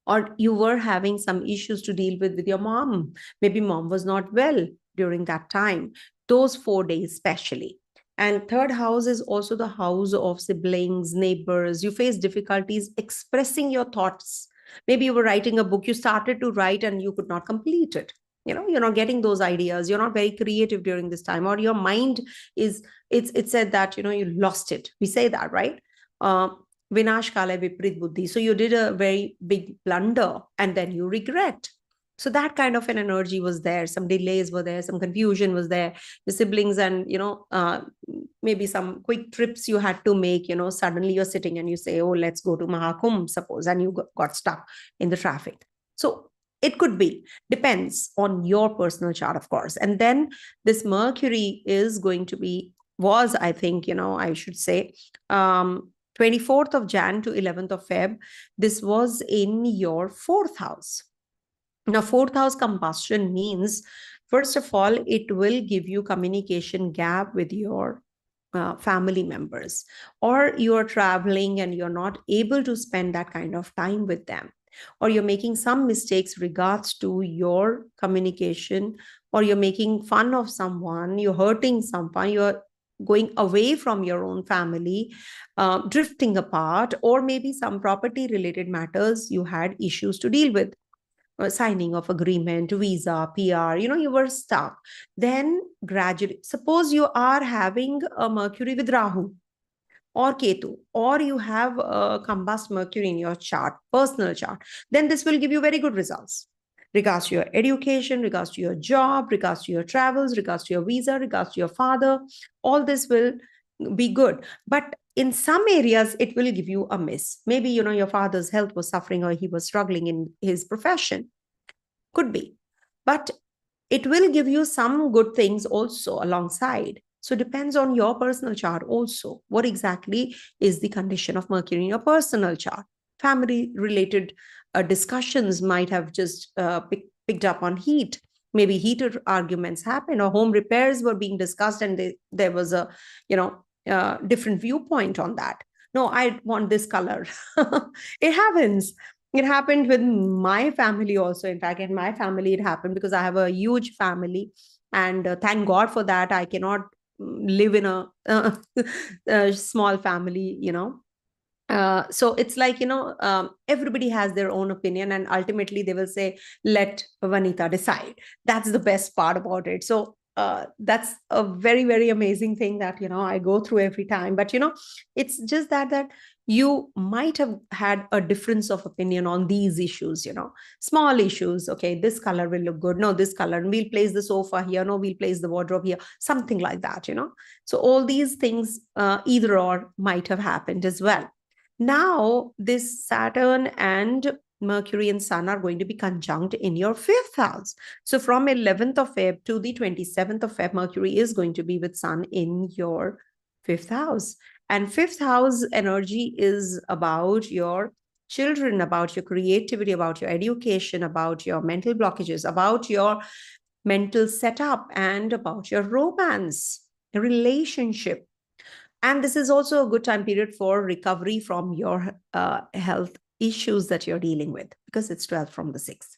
or you were having some issues to deal with your mom. Maybe mom was not well during that time, those 4 days especially. And third house is also the house of siblings, neighbors. You face difficulties expressing your thoughts. Maybe you were writing a book, you started to write and you could not complete it. You're not getting those ideas. You're not very creative during this time, or your mind is, it's said that, you lost it. We say that, right? Vinash kale viprit buddhi. So you did a very big blunder and then you regret. So that kind of an energy was there. Some delays were there, some confusion was there. The siblings, and maybe some quick trips you had to make. Suddenly you're sitting and you say, oh, let's go to Mahakumbh, suppose, and you got stuck in the traffic. So it could be, depends on your personal chart, of course. And then this Mercury is going to be, I think, I should say, 24th of Jan to 11th of Feb, this was in your fourth house. Now, fourth house combustion means, first of all, it will give you communication gap with your family members, or you're traveling and you're not able to spend that kind of time with them, or you're making some mistakes regards to your communication, or you're making fun of someone, you're hurting someone, you're going away from your own family, drifting apart, or maybe some property related matters you had issues to deal with. Signing of agreement, visa, PR, you were stuck. Then gradually, suppose you are having a Mercury with Rahu or Ketu, or you have a combust Mercury in your chart, personal chart, then this will give you very good results. Regards to your education, regards to your job, regards to your travels, regards to your visa, regards to your father, all this will be good. But in some areas, it will give you a miss. Maybe, your father's health was suffering, or he was struggling in his profession. Could be. But it will give you some good things also alongside. So it depends on your personal chart also. What exactly is the condition of Mercury in your personal chart? Family related discussions might have just picked up on heat. Maybe heated arguments happened, or home repairs were being discussed, and there was a different viewpoint on that. No, I want this color. It happens. It happened with my family also. In fact, in my family, it happened because I have a huge family, and thank God for that. I cannot live in a small family, so it's like, everybody has their own opinion, and ultimately they will say, let Vanita decide. That's the best part about it. So that's a very, very amazing thing that, I go through every time. But, it's just that you might have had a difference of opinion on these issues, small issues. Okay, this color will look good. No, this color. And we'll place the sofa here. No, we'll place the wardrobe here. Something like that, So all these things, either or, might have happened as well. Now, this Saturn and Mercury and Sun are going to be conjunct in your fifth house. So from 11th of Feb to the 27th of Feb, Mercury is going to be with Sun in your fifth house. And fifth house energy is about your children, about your creativity, about your education, about your mental blockages, about your mental setup, and about your romance, relationship. And this is also a good time period for recovery from your health issues that you're dealing with, because it's 12 from the 6th.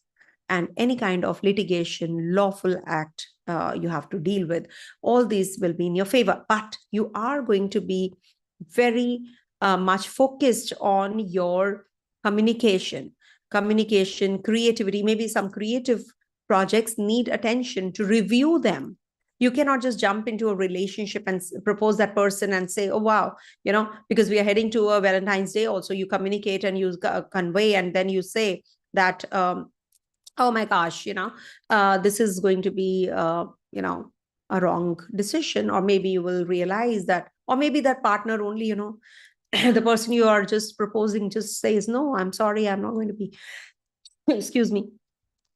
And any kind of litigation, lawful act you have to deal with, all these will be in your favor. But you are going to be very much focused on your communication, creativity. Maybe some creative projects need attention to review them. You cannot just jump into a relationship and propose that person and say, oh, wow, because we are heading to a Valentine's Day also. You communicate and you convey, and then you say that, oh my gosh, this is going to be, a wrong decision. Or maybe you will realize that, or maybe that partner only, the person you are just proposing just says, no, I'm sorry, I'm not going to be, excuse me,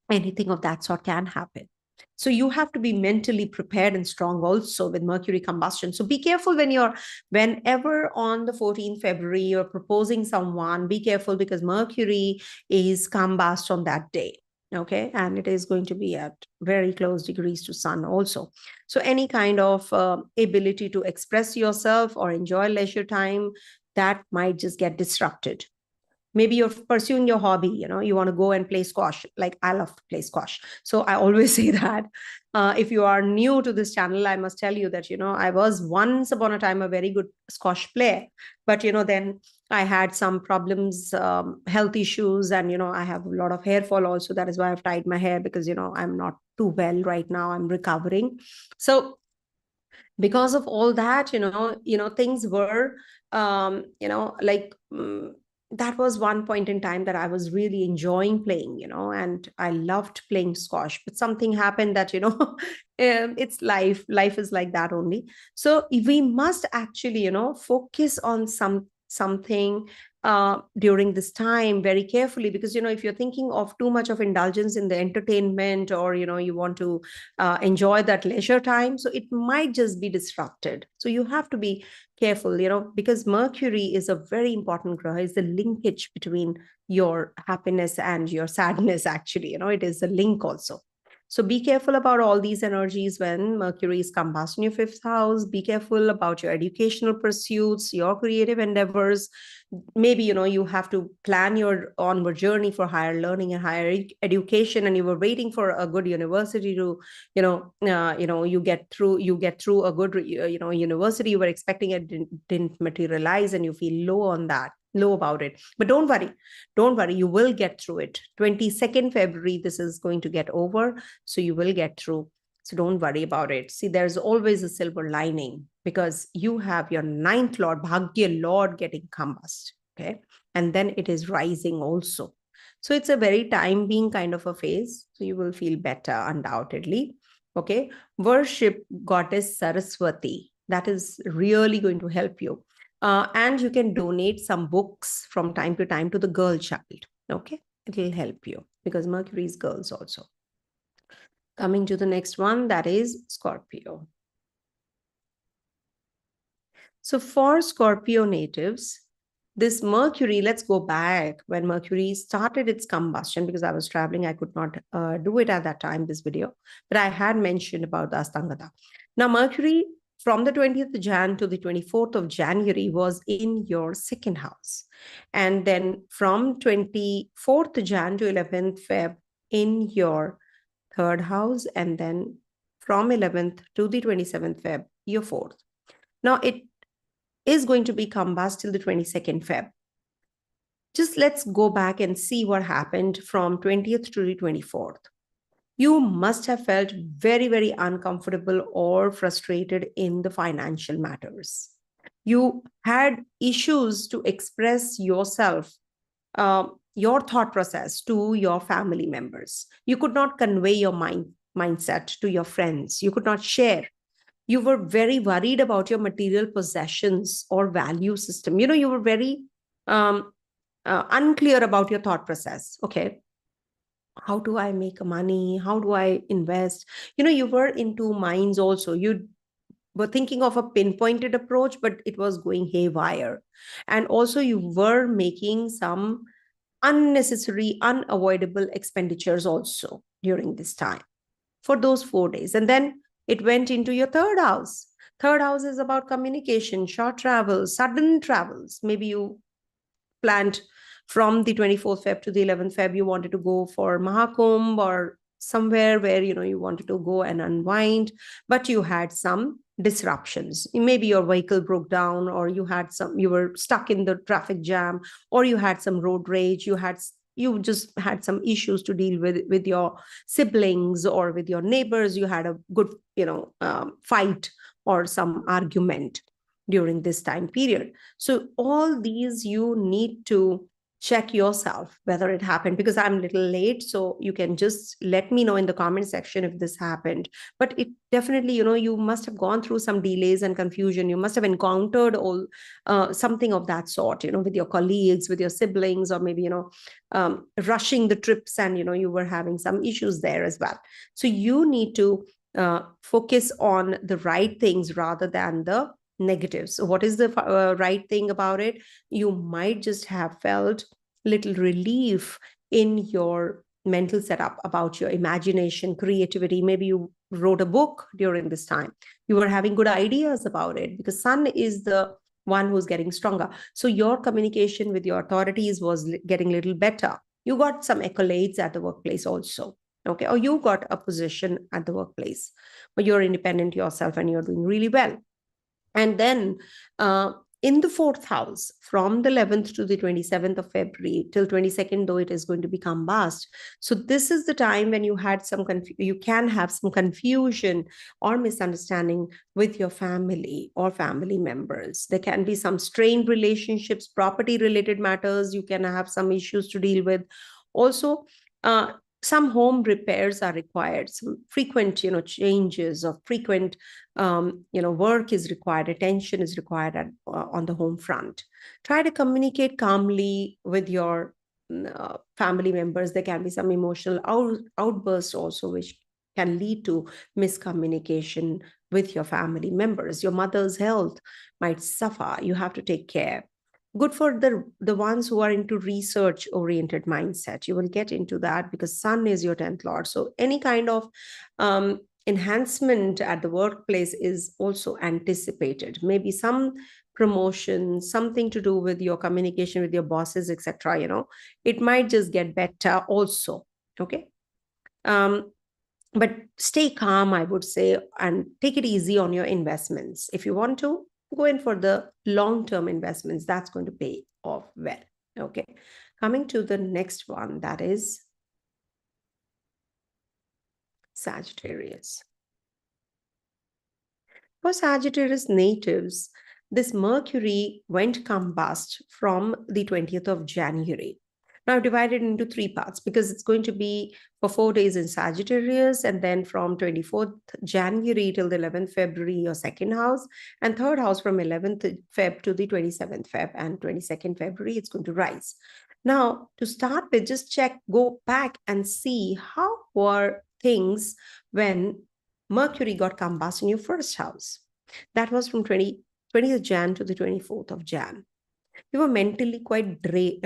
anything of that sort can happen. So you have to be mentally prepared and strong also with Mercury combustion. So be careful whenever on the 14th February you're proposing someone, be careful, because Mercury is combust on that day. Okay, and it is going to be at very close degrees to Sun also. So any kind of ability to express yourself or enjoy leisure time, that might just get disrupted. maybe you're pursuing your hobby, you want to go and play squash. Like, I love to play squash, so I always say that if you are new to this channel, I must tell you that I was once upon a time a very good squash player, but then I had some problems, health issues, and I have a lot of hair fall also. That is why I've tied my hair, because I'm not too well right now, I'm recovering. So because of all that, things were like that was one point in time that I was really enjoying playing, and I loved playing squash. But something happened that it's life is like that only. So we must actually focus on something during this time very carefully, because if you're thinking of too much of indulgence in the entertainment, or you want to enjoy that leisure time, so it might just be disrupted. So you have to be careful, because Mercury is a very important graha. It's the linkage between your happiness and your sadness. Actually, it is a link also. So be careful about all these energies when Mercury is combust in your 5th house. Be careful about your educational pursuits, your creative endeavors. Maybe, you have to plan your onward journey for higher learning and higher education, and you were waiting for a good university to, you get through a good, university you were expecting. It didn't materialize, and you feel low about it. But don't worry, you will get through it. 22nd February, this is going to get over, so you will get through. So don't worry about it. See, there's always a silver lining, because you have your 9th lord, Bhagya lord, getting combust. Okay. And then it is rising also. So it's a very time being kind of a phase. So you will feel better, undoubtedly. Okay. Worship goddess Saraswati. That is really going to help you. And you can donate some books from time to time to the girl child. Okay. It will help you, because Mercury is girls also. Coming to the next one, that is Scorpio. So for Scorpio natives, this Mercury, let's go back when Mercury started its combustion, because I was traveling. I could not do it at that time, this video, but I had mentioned about the Astangata. Now, Mercury from the 20th Jan to the 24th of January was in your 2nd house. And then from 24th Jan to 11th Feb in your 3rd house. And then from 11th to the 27th Feb, your 4th. Now, it is going to be combust till the 22nd Feb. Just let's go back and see what happened from 20th to the 24th. You must have felt very, very uncomfortable or frustrated in the financial matters. You had issues to express yourself, your thought process to your family members. You could not convey your mindset to your friends. You could not share. You were very worried about your material possessions or value system. You were very unclear about your thought process. Okay. How do I make money? How do I invest? You were into minds also. You were thinking of a pinpointed approach, but it was going haywire. And also you were making some unnecessary, unavoidable expenditures also during this time for those 4 days. And then it went into your 3rd house. 3rd house is about communication, short travels, sudden travels. Maybe you planned from the 24th Feb to the 11th Feb, you wanted to go for Mahakumbh or somewhere where, you wanted to go and unwind, but you had some disruptions. Maybe your vehicle broke down, or you were stuck in the traffic jam, or you had some road rage. You just had some issues to deal with your siblings or with your neighbors. You had a good, fight or some argument during this time period. So all these you need to check yourself whether it happened, because I'm a little late. So you can just let me know in the comment section if this happened. But it definitely, you must have gone through some delays and confusion. You must have encountered something of that sort, with your colleagues, with your siblings, or maybe, rushing the trips, and, you were having some issues there as well. So you need to focus on the right things rather than the negatives. So what is the right thing about it? You might just have felt little relief in your mental setup about your imagination, creativity. Maybe you wrote a book during this time. You were having good ideas about it, because Sun is the one who's getting stronger. So your communication with your authorities was getting a little better. You got some accolades at the workplace also. Okay. Or you got a position at the workplace, but you're independent yourself and you're doing really well. And then in the fourth house, from the 11th to the 27th of February till 22nd, though it is going to be combust. So this is the time when you had some you can have some confusion or misunderstanding with your family or family members. There can be some strained relationships, property related matters. You can have some issues to deal with. Also, some home repairs are required, some frequent, changes or frequent, work is required, attention is required on the home front. Try to communicate calmly with your family members. There can be some emotional outbursts also, which can lead to miscommunication with your family members. Your mother's health might suffer. You have to take care. Good for the ones who are into research oriented mindset. You will get into that because Sun is your 10th lord. So any kind of enhancement at the workplace is also anticipated. Maybe some promotion, something to do with your communication with your bosses, etc. It might just get better also. Okay. But stay calm, I would say, and take it easy on your investments. If you want to, go in for the long-term investments. That's going to pay off well. Okay. Coming to the next one, that is Sagittarius. For Sagittarius natives, this Mercury went combust from the 20th of January. Now divided into 3 parts because it's going to be for 4 days in Sagittarius, and then from 24th January till the 11th February, your second house, and third house from 11th Feb to the 27th Feb, and 22nd February, it's going to rise. Now, to start with, just go back and see how were things when Mercury got combust in your first house. That was from 20th Jan to the 24th of Jan. You were mentally quite drained.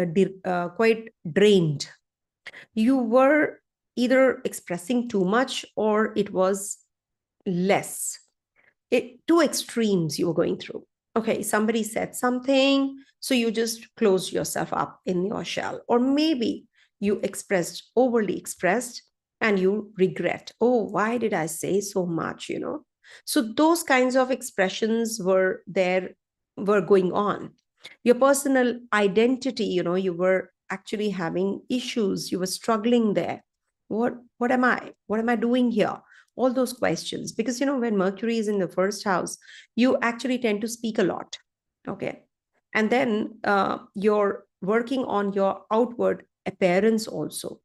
You were either expressing too much or it was less. Two extremes you were going through. Okay, somebody said something, so you just closed yourself up in your shell. Or maybe you overly expressed, and you regret, oh, why did I say so much, So those kinds of expressions were going on. Your personal identity, you were actually having issues. You were struggling there. What am I? What am I doing here? All those questions. Because, when Mercury is in the first house, you actually tend to speak a lot. Okay. And then you're working on your outward appearance also.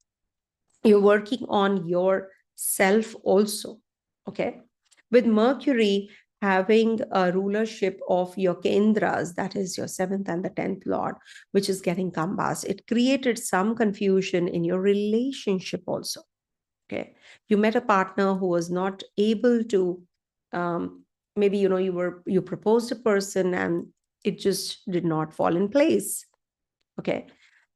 You're working on yourself also. Okay. With Mercury having a rulership of your kendras, that is your 7th and the 10th lord, which is getting combust, it created some confusion in your relationship also. Okay. You met a partner who was not able to, maybe, you proposed a person and it just did not fall in place. Okay.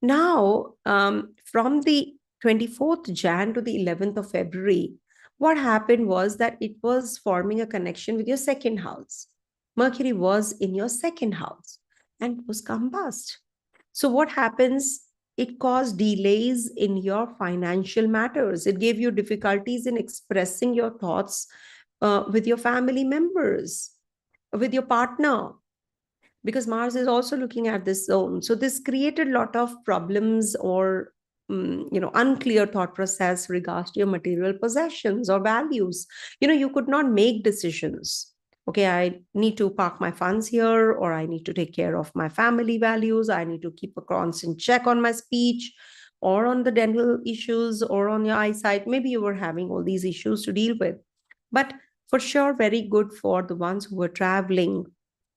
Now, from the 24th Jan to the 11th of February, what happened was that it was forming a connection with your second house. Mercury was in your second house and was combust. So what happens? It caused delays in your financial matters. It gave you difficulties in expressing your thoughts with your family members, with your partner, because Mars is also looking at this zone. So this created a lot of problems or unclear thought process regards to your material possessions or values. You could not make decisions. Okay, I need to park my funds here, or I need to take care of my family values. I need to keep a constant check on my speech or on the dental issues or on your eyesight. Maybe you were having all these issues to deal with. But for sure, very good for the ones who were traveling,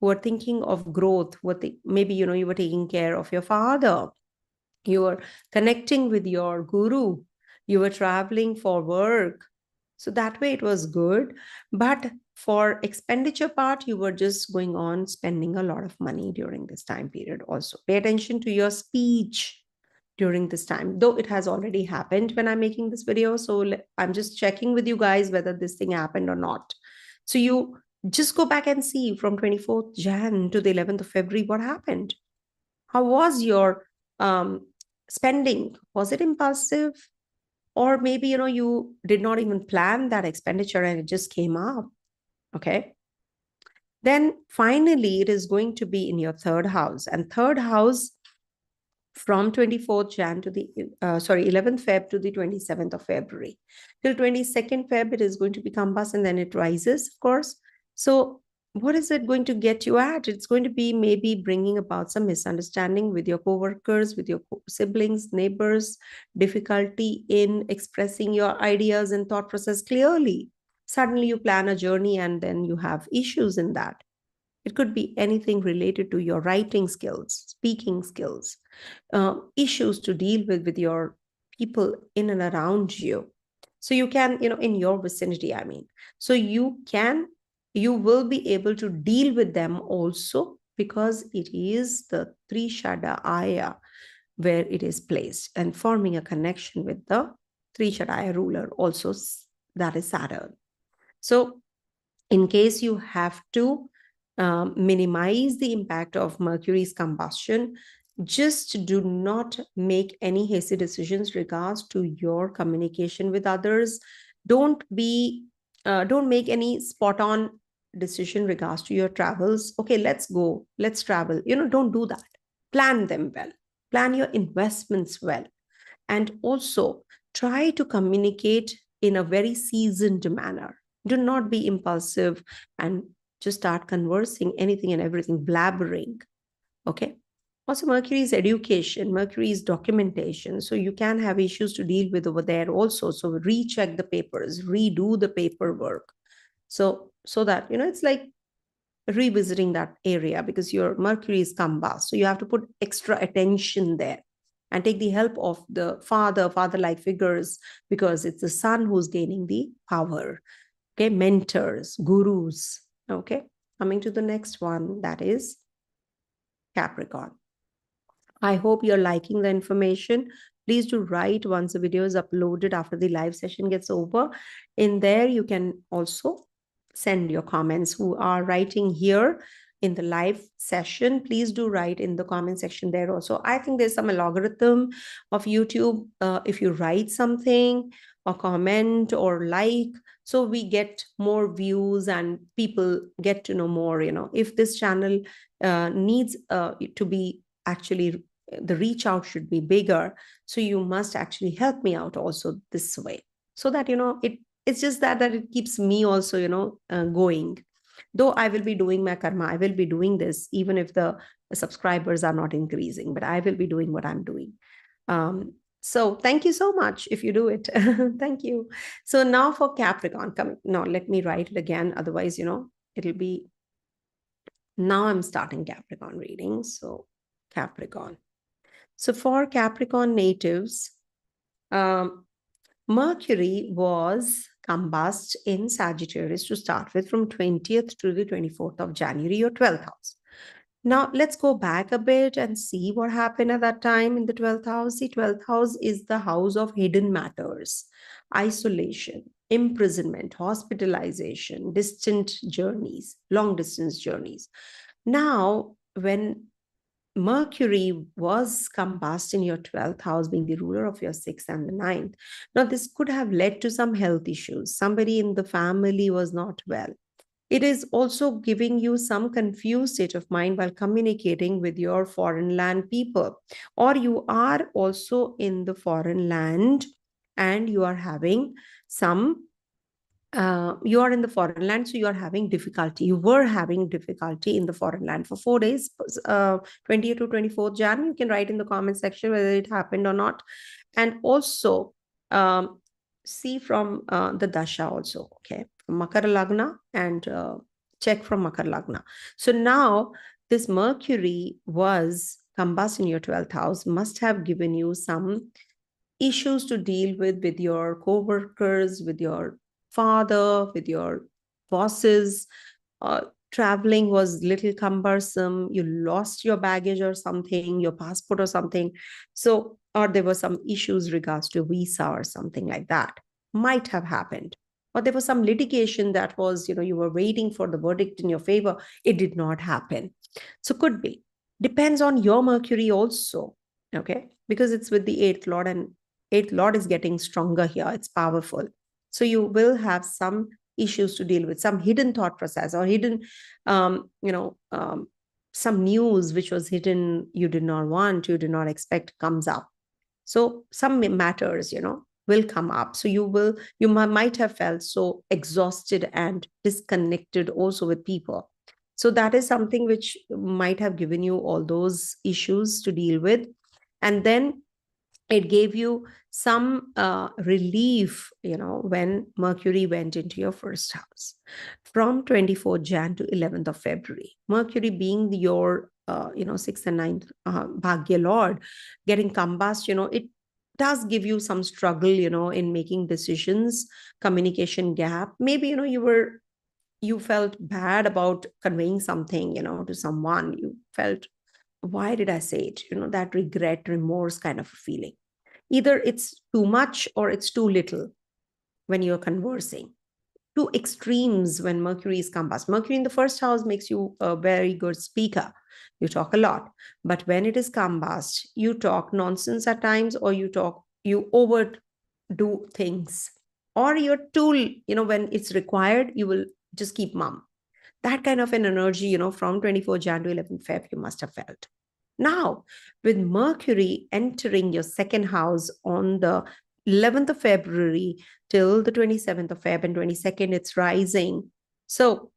who were thinking of growth. Maybe, you were taking care of your father. You were connecting with your guru. You were traveling for work. So that way it was good. But for expenditure part, you were just going on spending a lot of money during this time period also. Pay attention to your speech during this time, though it has already happened when I'm making this video. So I'm just checking with you guys whether this thing happened or not. So you Just go back and see from 24th Jan to the 11th of February, what happened? How was your spending? Was it impulsive? Or maybe, you did not even plan that expenditure and it just came up. Okay. Then finally, it is going to be in your third house. And third house from 24th Jan to the 11th Feb to the 27th of February. Till 22nd Feb, it is going to be Combust, and then it rises, of course. So what is it going to get you at? It's going to be maybe bringing about some misunderstanding with your co-workers, with your siblings, neighbors, difficulty in expressing your ideas and thought process clearly. Suddenly you plan a journey and then you have issues in that. It could be anything related to your writing skills, speaking skills, issues to deal with your people in and around you. So you can, in your vicinity, I mean. So you will be able to deal with them also, because it is the Trishada Aya where it is placed and forming a connection with the Trishadaya ruler also, that is Saturn. So in case you have to minimize the impact of Mercury's combustion, just do not make any hasty decisions regards to your communication with others. Don't make any spot on decision regards to your travels. Okay, let's go, let's travel. Don't do that. Plan them well. Plan your investments well. And also try to communicate in a very seasoned manner. Do not be impulsive and just start conversing anything and everything, blabbering. Okay. Also, Mercury is education, Mercury is documentation. So you can have issues to deal with over there also. So recheck the papers, redo the paperwork. So that, it's like revisiting that area, because your Mercury is combust. So you have to put extra attention there and take the help of the father-like figures, because it's the sun who's gaining the power. Okay, mentors, gurus. Okay, coming to the next one, that is Capricorn. I hope you're liking the information. Please do write once the video is uploaded after the live session gets over. In there, you can also send your comments. Who are writing here in the live session, please do write in the comment section there also. I think there's some algorithm of YouTube. If you write something or comment or like, so we get more views and people get to know more. If this channel needs to be actually, the reach out should be bigger. So you must actually help me out also this way, so that, it's just that it keeps me also, going. Though I will be doing my karma, I will be doing this, even if the subscribers are not increasing, but I will be doing what I'm doing. So thank you so much if you do it. Thank you. So now for Capricorn, let me write it again. Otherwise, it'll be, now I'm starting Capricorn reading. So Capricorn. So for Capricorn natives, Mercury was combust in Sagittarius to start with from 20th to the 24th of January, your 12th house. Now, let's go back a bit and see what happened at that time in the 12th house. The 12th house is the house of hidden matters, isolation, imprisonment, hospitalization, distant journeys, long distance journeys. Now, when Mercury was combust in your 12th house, being the ruler of your 6th and the 9th. Now, this could have led to some health issues. Somebody in the family was not well. It is also giving you some confused state of mind while communicating with your foreign land people. Or you are also in the foreign land and you are having some you are in the foreign land, so you are having difficulty. You were having difficulty in the foreign land for 4 days, 20th to 24th Jan. You can write in the comment section whether it happened or not. And also see from the Dasha also, okay, from Makar Lagna, and check from Makar Lagna. So now this Mercury was combust in your 12th house, must have given you some issues to deal with your co-workers, with your father, with your bosses. Traveling was little cumbersome. You lost your baggage or something, your passport or something. So, or there were some issues regards to visa or something like that. Might have happened. or there was some litigation that was, you were waiting for the verdict in your favor. It did not happen. So could be. Depends on your Mercury also, okay? Because it's with the eighth lord, and eighth lord is getting stronger here. It's powerful. So you will have some issues to deal with, some hidden thought process or hidden, some news which was hidden, you did not want, you did not expect, comes up. So some matters, will come up. So you might have felt so exhausted and disconnected also with people. So that is something which might have given you all those issues to deal with. And then it gave you some relief, when Mercury went into your first house from 24th Jan to 11th of February. Mercury being your, 6th and 9th Bhagya Lord, getting combust, it does give you some struggle, in making decisions, communication gap. Maybe, you felt bad about conveying something, to someone. You felt, why did I say it? That regret, remorse kind of a feeling. Either it's too much or it's too little when you're conversing. Two extremes when Mercury is combust. Mercury in the first house makes you a very good speaker. You talk a lot. But when it is combust, you talk nonsense at times, or you overdo things. Or you're too, when it's required, you will just keep mum. That kind of an energy, from 24 Jan to 11 Feb, you must have felt. Now, with Mercury entering your second house on the 11th of February till the 27th of Feb, and 22nd, it's rising. So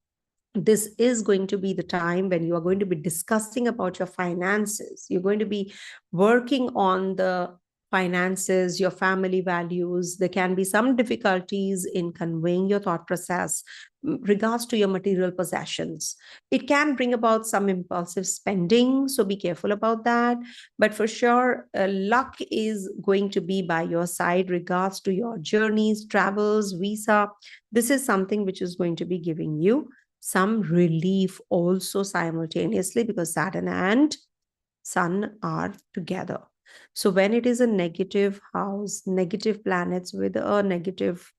this is going to be the time when you are going to be discussing about your finances. You're going to be working on the finances, your family values. There can be some difficulties in conveying your thought process regards to your material possessions. It can bring about some impulsive spending, so be careful about that. But for sure, luck is going to be by your side regards to your journeys, travels, visa. This is something which is going to be giving you some relief also simultaneously, because Saturn and Sun are together. So when it is a negative house, negative planets with a negative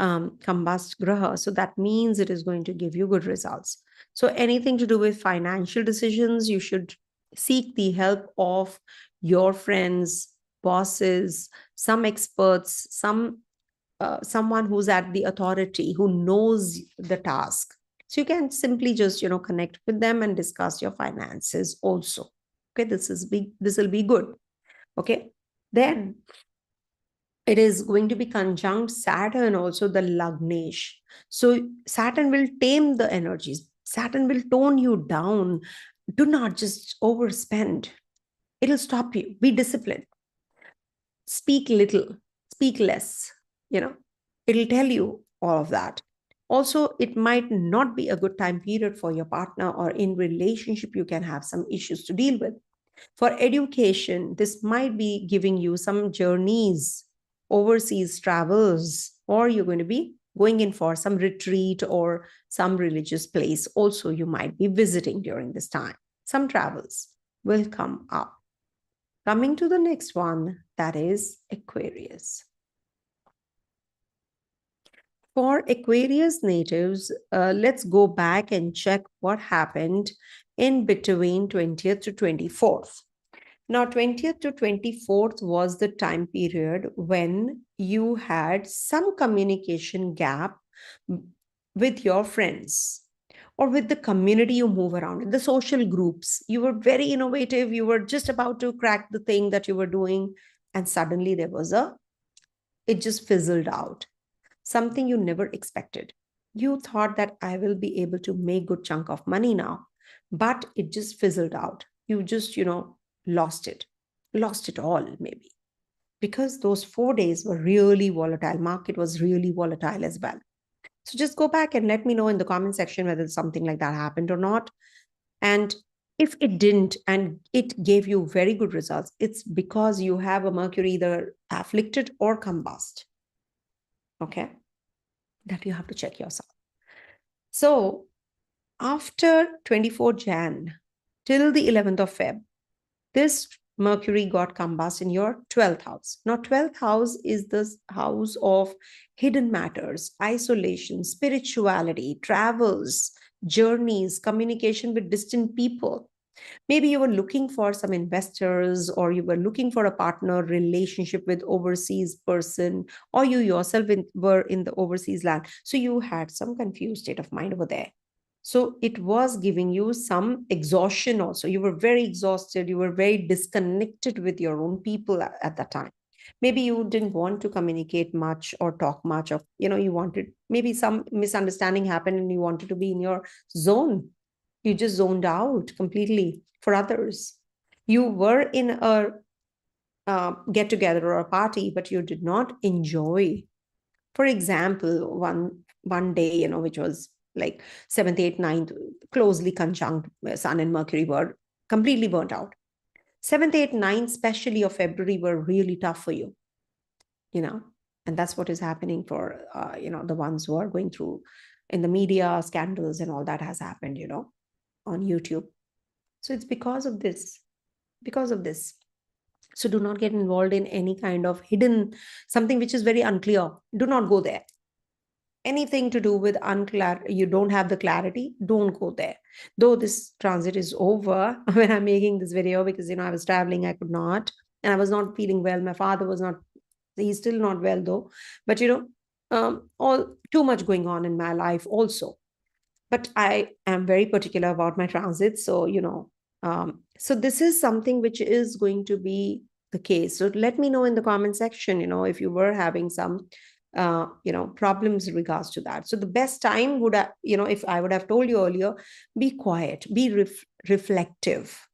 combust graha, so that means it is going to give you good results. So anything to do with financial decisions, you should seek the help of your friends, bosses, some experts, someone who's at the authority, who knows the task. So you can simply just, connect with them and discuss your finances also. Okay, this will be good. Okay, then it is going to be conjunct Saturn also, the Lagnesh. So Saturn will tame the energies. Saturn will tone you down. Do not just overspend. It'll stop you. Be disciplined. Speak little, speak less. It'll tell you all of that. Also, it might not be a good time period for your partner, or in relationship, you can have some issues to deal with. For education, this might be giving you some journeys, overseas travels, or you're going to be going in for some retreat or some religious place. Also, you might be visiting during this time. Some travels will come up. Coming to the next one, that is Aquarius. For Aquarius natives, let's go back and check what happened in between 20th to 24th. Now, 20th to 24th was the time period when you had some communication gap with your friends or with the community you move around in, the social groups. You were very innovative. You were just about to crack the thing that you were doing, and suddenly it just fizzled out. Something you never expected. You thought that I will be able to make a good chunk of money now, but it just fizzled out. You just, lost it all, maybe, because those 4 days were really volatile. Market was really volatile as well. So just go back and let me know in the comment section whether something like that happened or not. And if it didn't and it gave you very good results, it's because you have a Mercury either afflicted or combust. Okay, that you have to check yourself. So after 24 Jan till the 11th of Feb, this Mercury got combust in your 12th house. Now, 12th house is the house of hidden matters, isolation, spirituality, travels, journeys, communication with distant people. Maybe you were looking for some investors, or you were looking for a partner relationship with overseas person, or you yourself were in the overseas land. So you had some confused state of mind over there. So it was giving you some exhaustion also. You were very exhausted. You were very disconnected with your own people at that time. Maybe you didn't want to communicate much or talk much of, you wanted, maybe some misunderstanding happened and you wanted to be in your zone. You just zoned out completely for others. You were in a get together or a party, but you did not enjoy. For example, one day, which was like 7th, 8th, 9th, closely conjunct Sun and Mercury were completely burnt out. 7th, 8th, 9th, especially of February, were really tough for you, and that's what is happening for, the ones who are going through in the media, scandals and all that has happened, on YouTube. So it's because of this. So do not get involved in any kind of hidden, something which is very unclear. Do not go there. Anything to do with unclear, you don't have the clarity, don't go there. Though this transit is over when I'm making this video, because, I was traveling, I could not, and I was not feeling well. My father was not, he's still not well though. But, all too much going on in my life also. But I am very particular about my transit. So, so this is something which is going to be the case. So let me know in the comment section, if you were having some, problems in regards to that. So the best time would, if I would have told you earlier, be quiet, be reflective.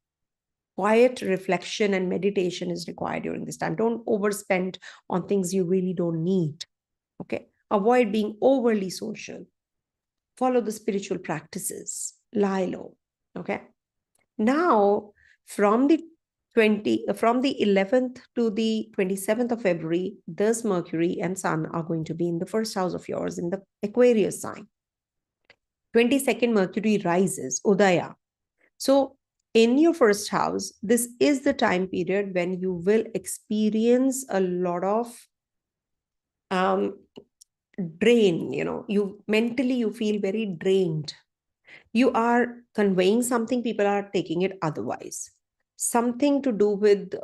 Quiet reflection and meditation is required during this time. Don't overspend on things you really don't need. Okay. Avoid being overly social. Follow the spiritual practices, lie low. Okay. Now, from the 11th to the 27th of February, this Mercury and Sun are going to be in the first house of yours, in the Aquarius sign. 22nd, Mercury rises, Udaya. So in your first house, this is the time period when you will experience a lot of drain. You mentally, you feel very drained. You are conveying something, people are taking it otherwise. Something to do with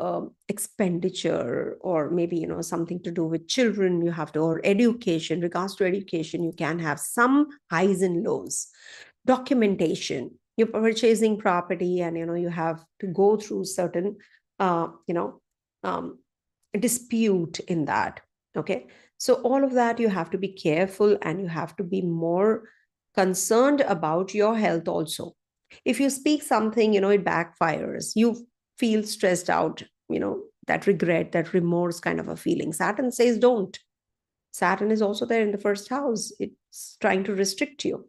expenditure, or maybe, something to do with children, you have to, or education. Regards to education, you can have some highs and lows. Documentation, you're purchasing property and, you have to go through certain, dispute in that. Okay. So all of that, you have to be careful, and you have to be more concerned about your health also. If you speak something, it backfires, you feel stressed out, that regret, that remorse kind of a feeling. Saturn says don't. Saturn is also there in the first house. It's trying to restrict you.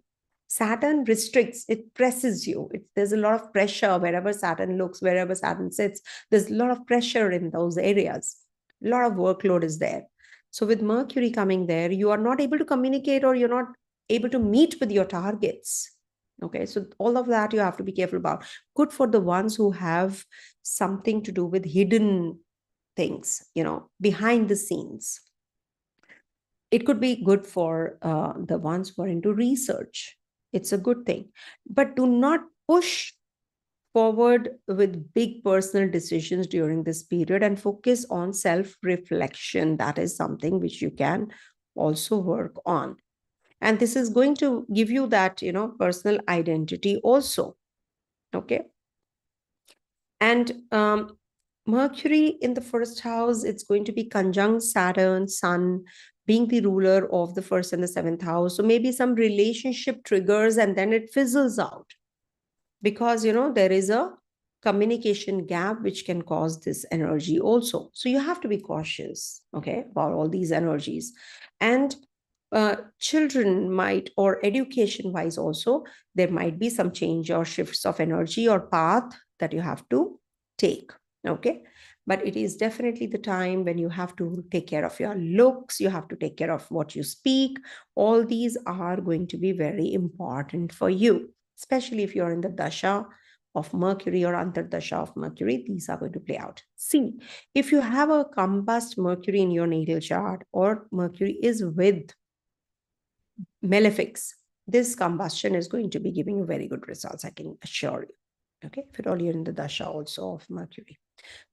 Saturn restricts, it presses you. There's a lot of pressure wherever Saturn looks, wherever Saturn sits. There's a lot of pressure in those areas. A lot of workload is there. So with Mercury coming there, you are not able to communicate, or you're not able to meet with your targets. Okay, so all of that you have to be careful about. Good for the ones who have something to do with hidden things, behind the scenes. It could be good for the ones who are into research. It's a good thing. But do not push forward with big personal decisions during this period, and focus on self-reflection. That is something which you can also work on. And this is going to give you that, personal identity also. Okay. And Mercury in the first house, it's going to be conjunct Saturn, Sun, being the ruler of the first and the 7th house. So maybe some relationship triggers and then it fizzles out. Because, there is a communication gap which can cause this energy also. So you have to be cautious, okay, about all these energies. And children might, or education wise also, there might be some change or shifts of energy or path that you have to take. Okay. But it is definitely the time when you have to take care of your looks. You have to take care of what you speak. All these are going to be very important for you, especially if you're in the Dasha of Mercury or Antardasha of Mercury, these are going to play out. See, if you have a combust Mercury in your natal chart, or Mercury is with malefics, this combustion is going to be giving you very good results, I can assure you. Okay, if at all you're in the Dasha also of Mercury.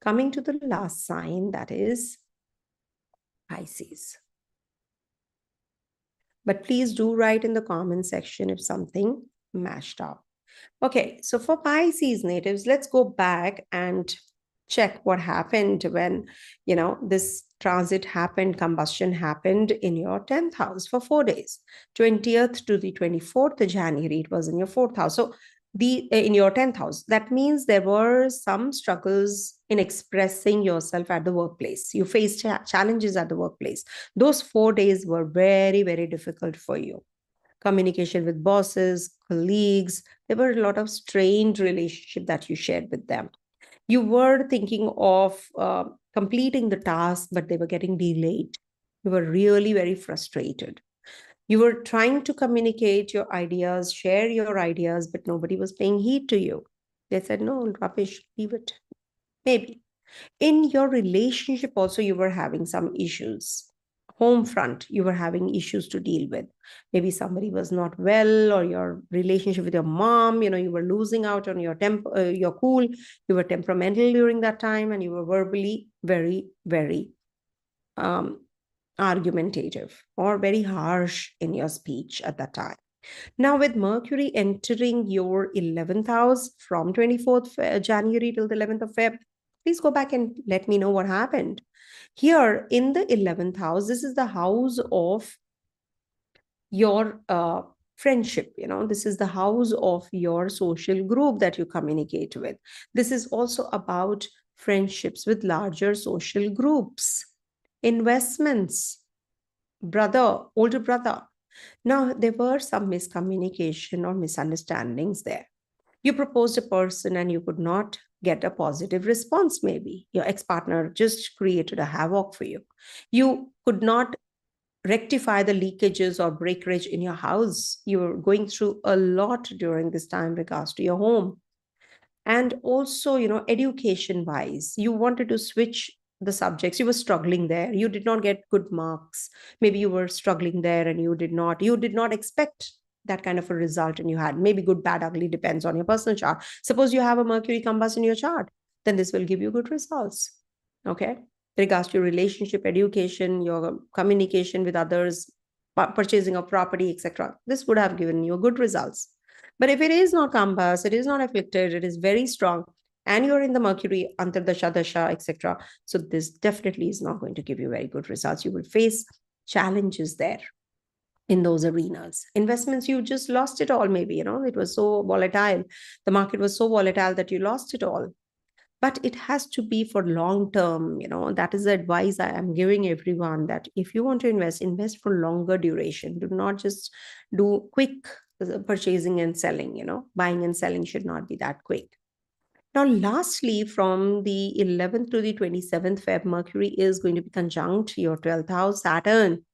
Coming to the last sign, that is Pisces. But please do write in the comment section if something mashed up. Okay, so for Pisces natives, let's go back and check what happened when, this transit happened, combustion happened in your 10th house for 4 days. 20th to the 24th of January, it was in your 4th house. So in your 10th house, that means there were some struggles in expressing yourself at the workplace. You faced challenges at the workplace. Those 4 days were very, very difficult for you. Communication with bosses, colleagues, there were a lot of strained relationship that you shared with them. You were thinking of completing the task, but they were getting delayed. You were really very frustrated. You were trying to communicate your ideas, share your ideas, but nobody was paying heed to you. They said, no, rubbish, leave it. Maybe. In your relationship also, you were having some issues. Home front, you were having issues to deal with. Maybe somebody was not well, or your relationship with your mom, you were losing out on your your cool. You were temperamental during that time, and you were verbally very, very argumentative or very harsh in your speech at that time. Now, with Mercury entering your 11th house from 24th January till the 11th of Feb, please go back and let me know what happened. Here in the 11th house, this is the house of your friendship. This is the house of your social group that you communicate with. This is also about friendships with larger social groups, investments, older brother. Now, there were some miscommunication or misunderstandings there. You proposed a person and you could not get a positive response. Maybe your ex-partner just created a havoc for you. You could not rectify the leakages or breakage in your house. You were going through a lot during this time regards to your home. And also, education wise, you wanted to switch the subjects. You were struggling there. You did not get good marks. Maybe you were struggling there and you did not expect that kind of a result, and you had maybe good, bad, ugly, depends on your personal chart. Suppose you have a Mercury combust in your chart, then this will give you good results. Okay, regards to your relationship, education, your communication with others, purchasing of property, etc., this would have given you good results. But if it is not combust, it is not afflicted, it is very strong, and you're in the Mercury Antardasha, Dasha, etc., so this definitely is not going to give you very good results. You will face challenges there in those arenas. Investments, you just lost it all. Maybe, it was so volatile. The market was so volatile that you lost it all. But it has to be for long term. That is the advice I am giving everyone, that if you want to invest for longer duration. Do not just do quick purchasing and selling. Buying and selling should not be that quick. Now, lastly, from the 11th to the 27th Feb, Mercury is going to be conjunct your 12th house, Saturn.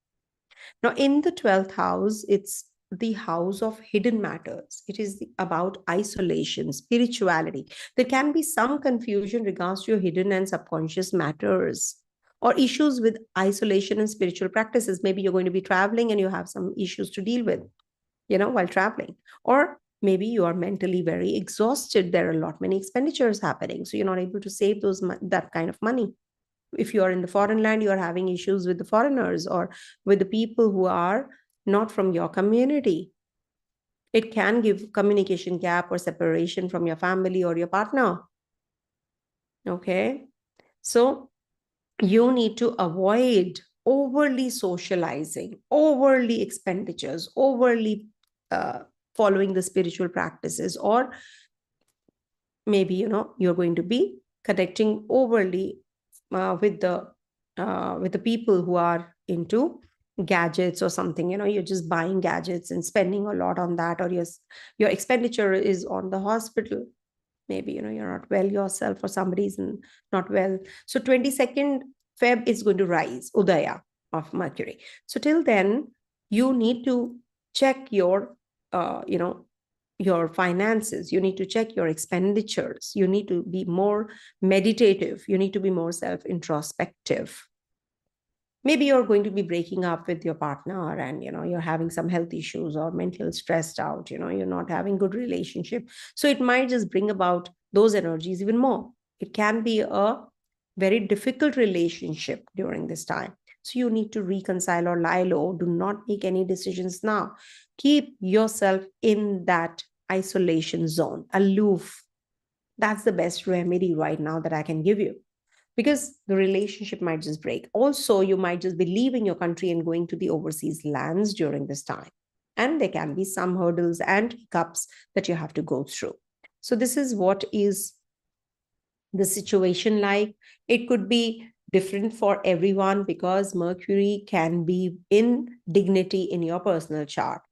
Now, in the 12th house, it's the house of hidden matters. It is about isolation, spirituality. There can be some confusion regards to your hidden and subconscious matters, or issues with isolation and spiritual practices. Maybe you're going to be traveling and you have some issues to deal with, while traveling. Or maybe you are mentally very exhausted. There are many expenditures happening, so you're not able to save that kind of money. If you are in the foreign land, you are having issues with the foreigners or with the people who are not from your community. It can give communication gap or separation from your family or your partner. Okay, so you need to avoid overly socializing, overly expenditures, overly following the spiritual practices, or maybe you're going to be connecting overly with the people who are into gadgets or something. You're just buying gadgets and spending a lot on that, or your expenditure is on the hospital. Maybe you're not well yourself, or somebody's not well. So 22nd Feb is going to rise Udaya of Mercury. So till then, you need to check your your finances. You need to check your expenditures. You need to be more meditative. You need to be more self-introspective. Maybe you're going to be breaking up with your partner and, you're having some health issues or mental stressed out, you're not having good relationship. So it might just bring about those energies even more. It can be a very difficult relationship during this time. So you need to reconcile or lie low. Do not make any decisions now. Keep yourself in that isolation zone, aloof. That's the best remedy right now that I can give you, because the relationship might just break. Also, you might just be leaving your country and going to the overseas lands during this time. And there can be some hurdles and hiccups that you have to go through. So this is what is the situation like. It could be different for everyone because Mercury can be in dignity in your personal chart,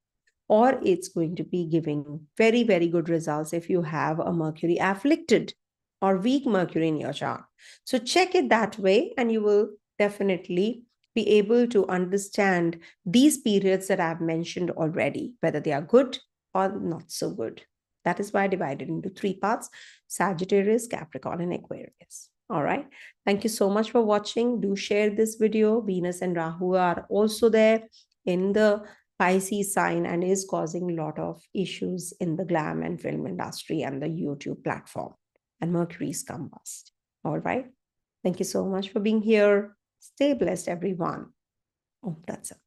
or it's going to be giving very, very good results if you have a Mercury afflicted or weak Mercury in your chart. So check it that way, and you will definitely be able to understand these periods that I've mentioned already, whether they are good or not so good. That is why I divided into 3 parts: Sagittarius, Capricorn, and Aquarius. All right. Thank you so much for watching. Do share this video. Venus and Rahu are also there in the Pisces sign and is causing a lot of issues in the glam and film industry and the YouTube platform. And Mercury is combust. All right. Thank you so much for being here. Stay blessed, everyone. Oh, that's it.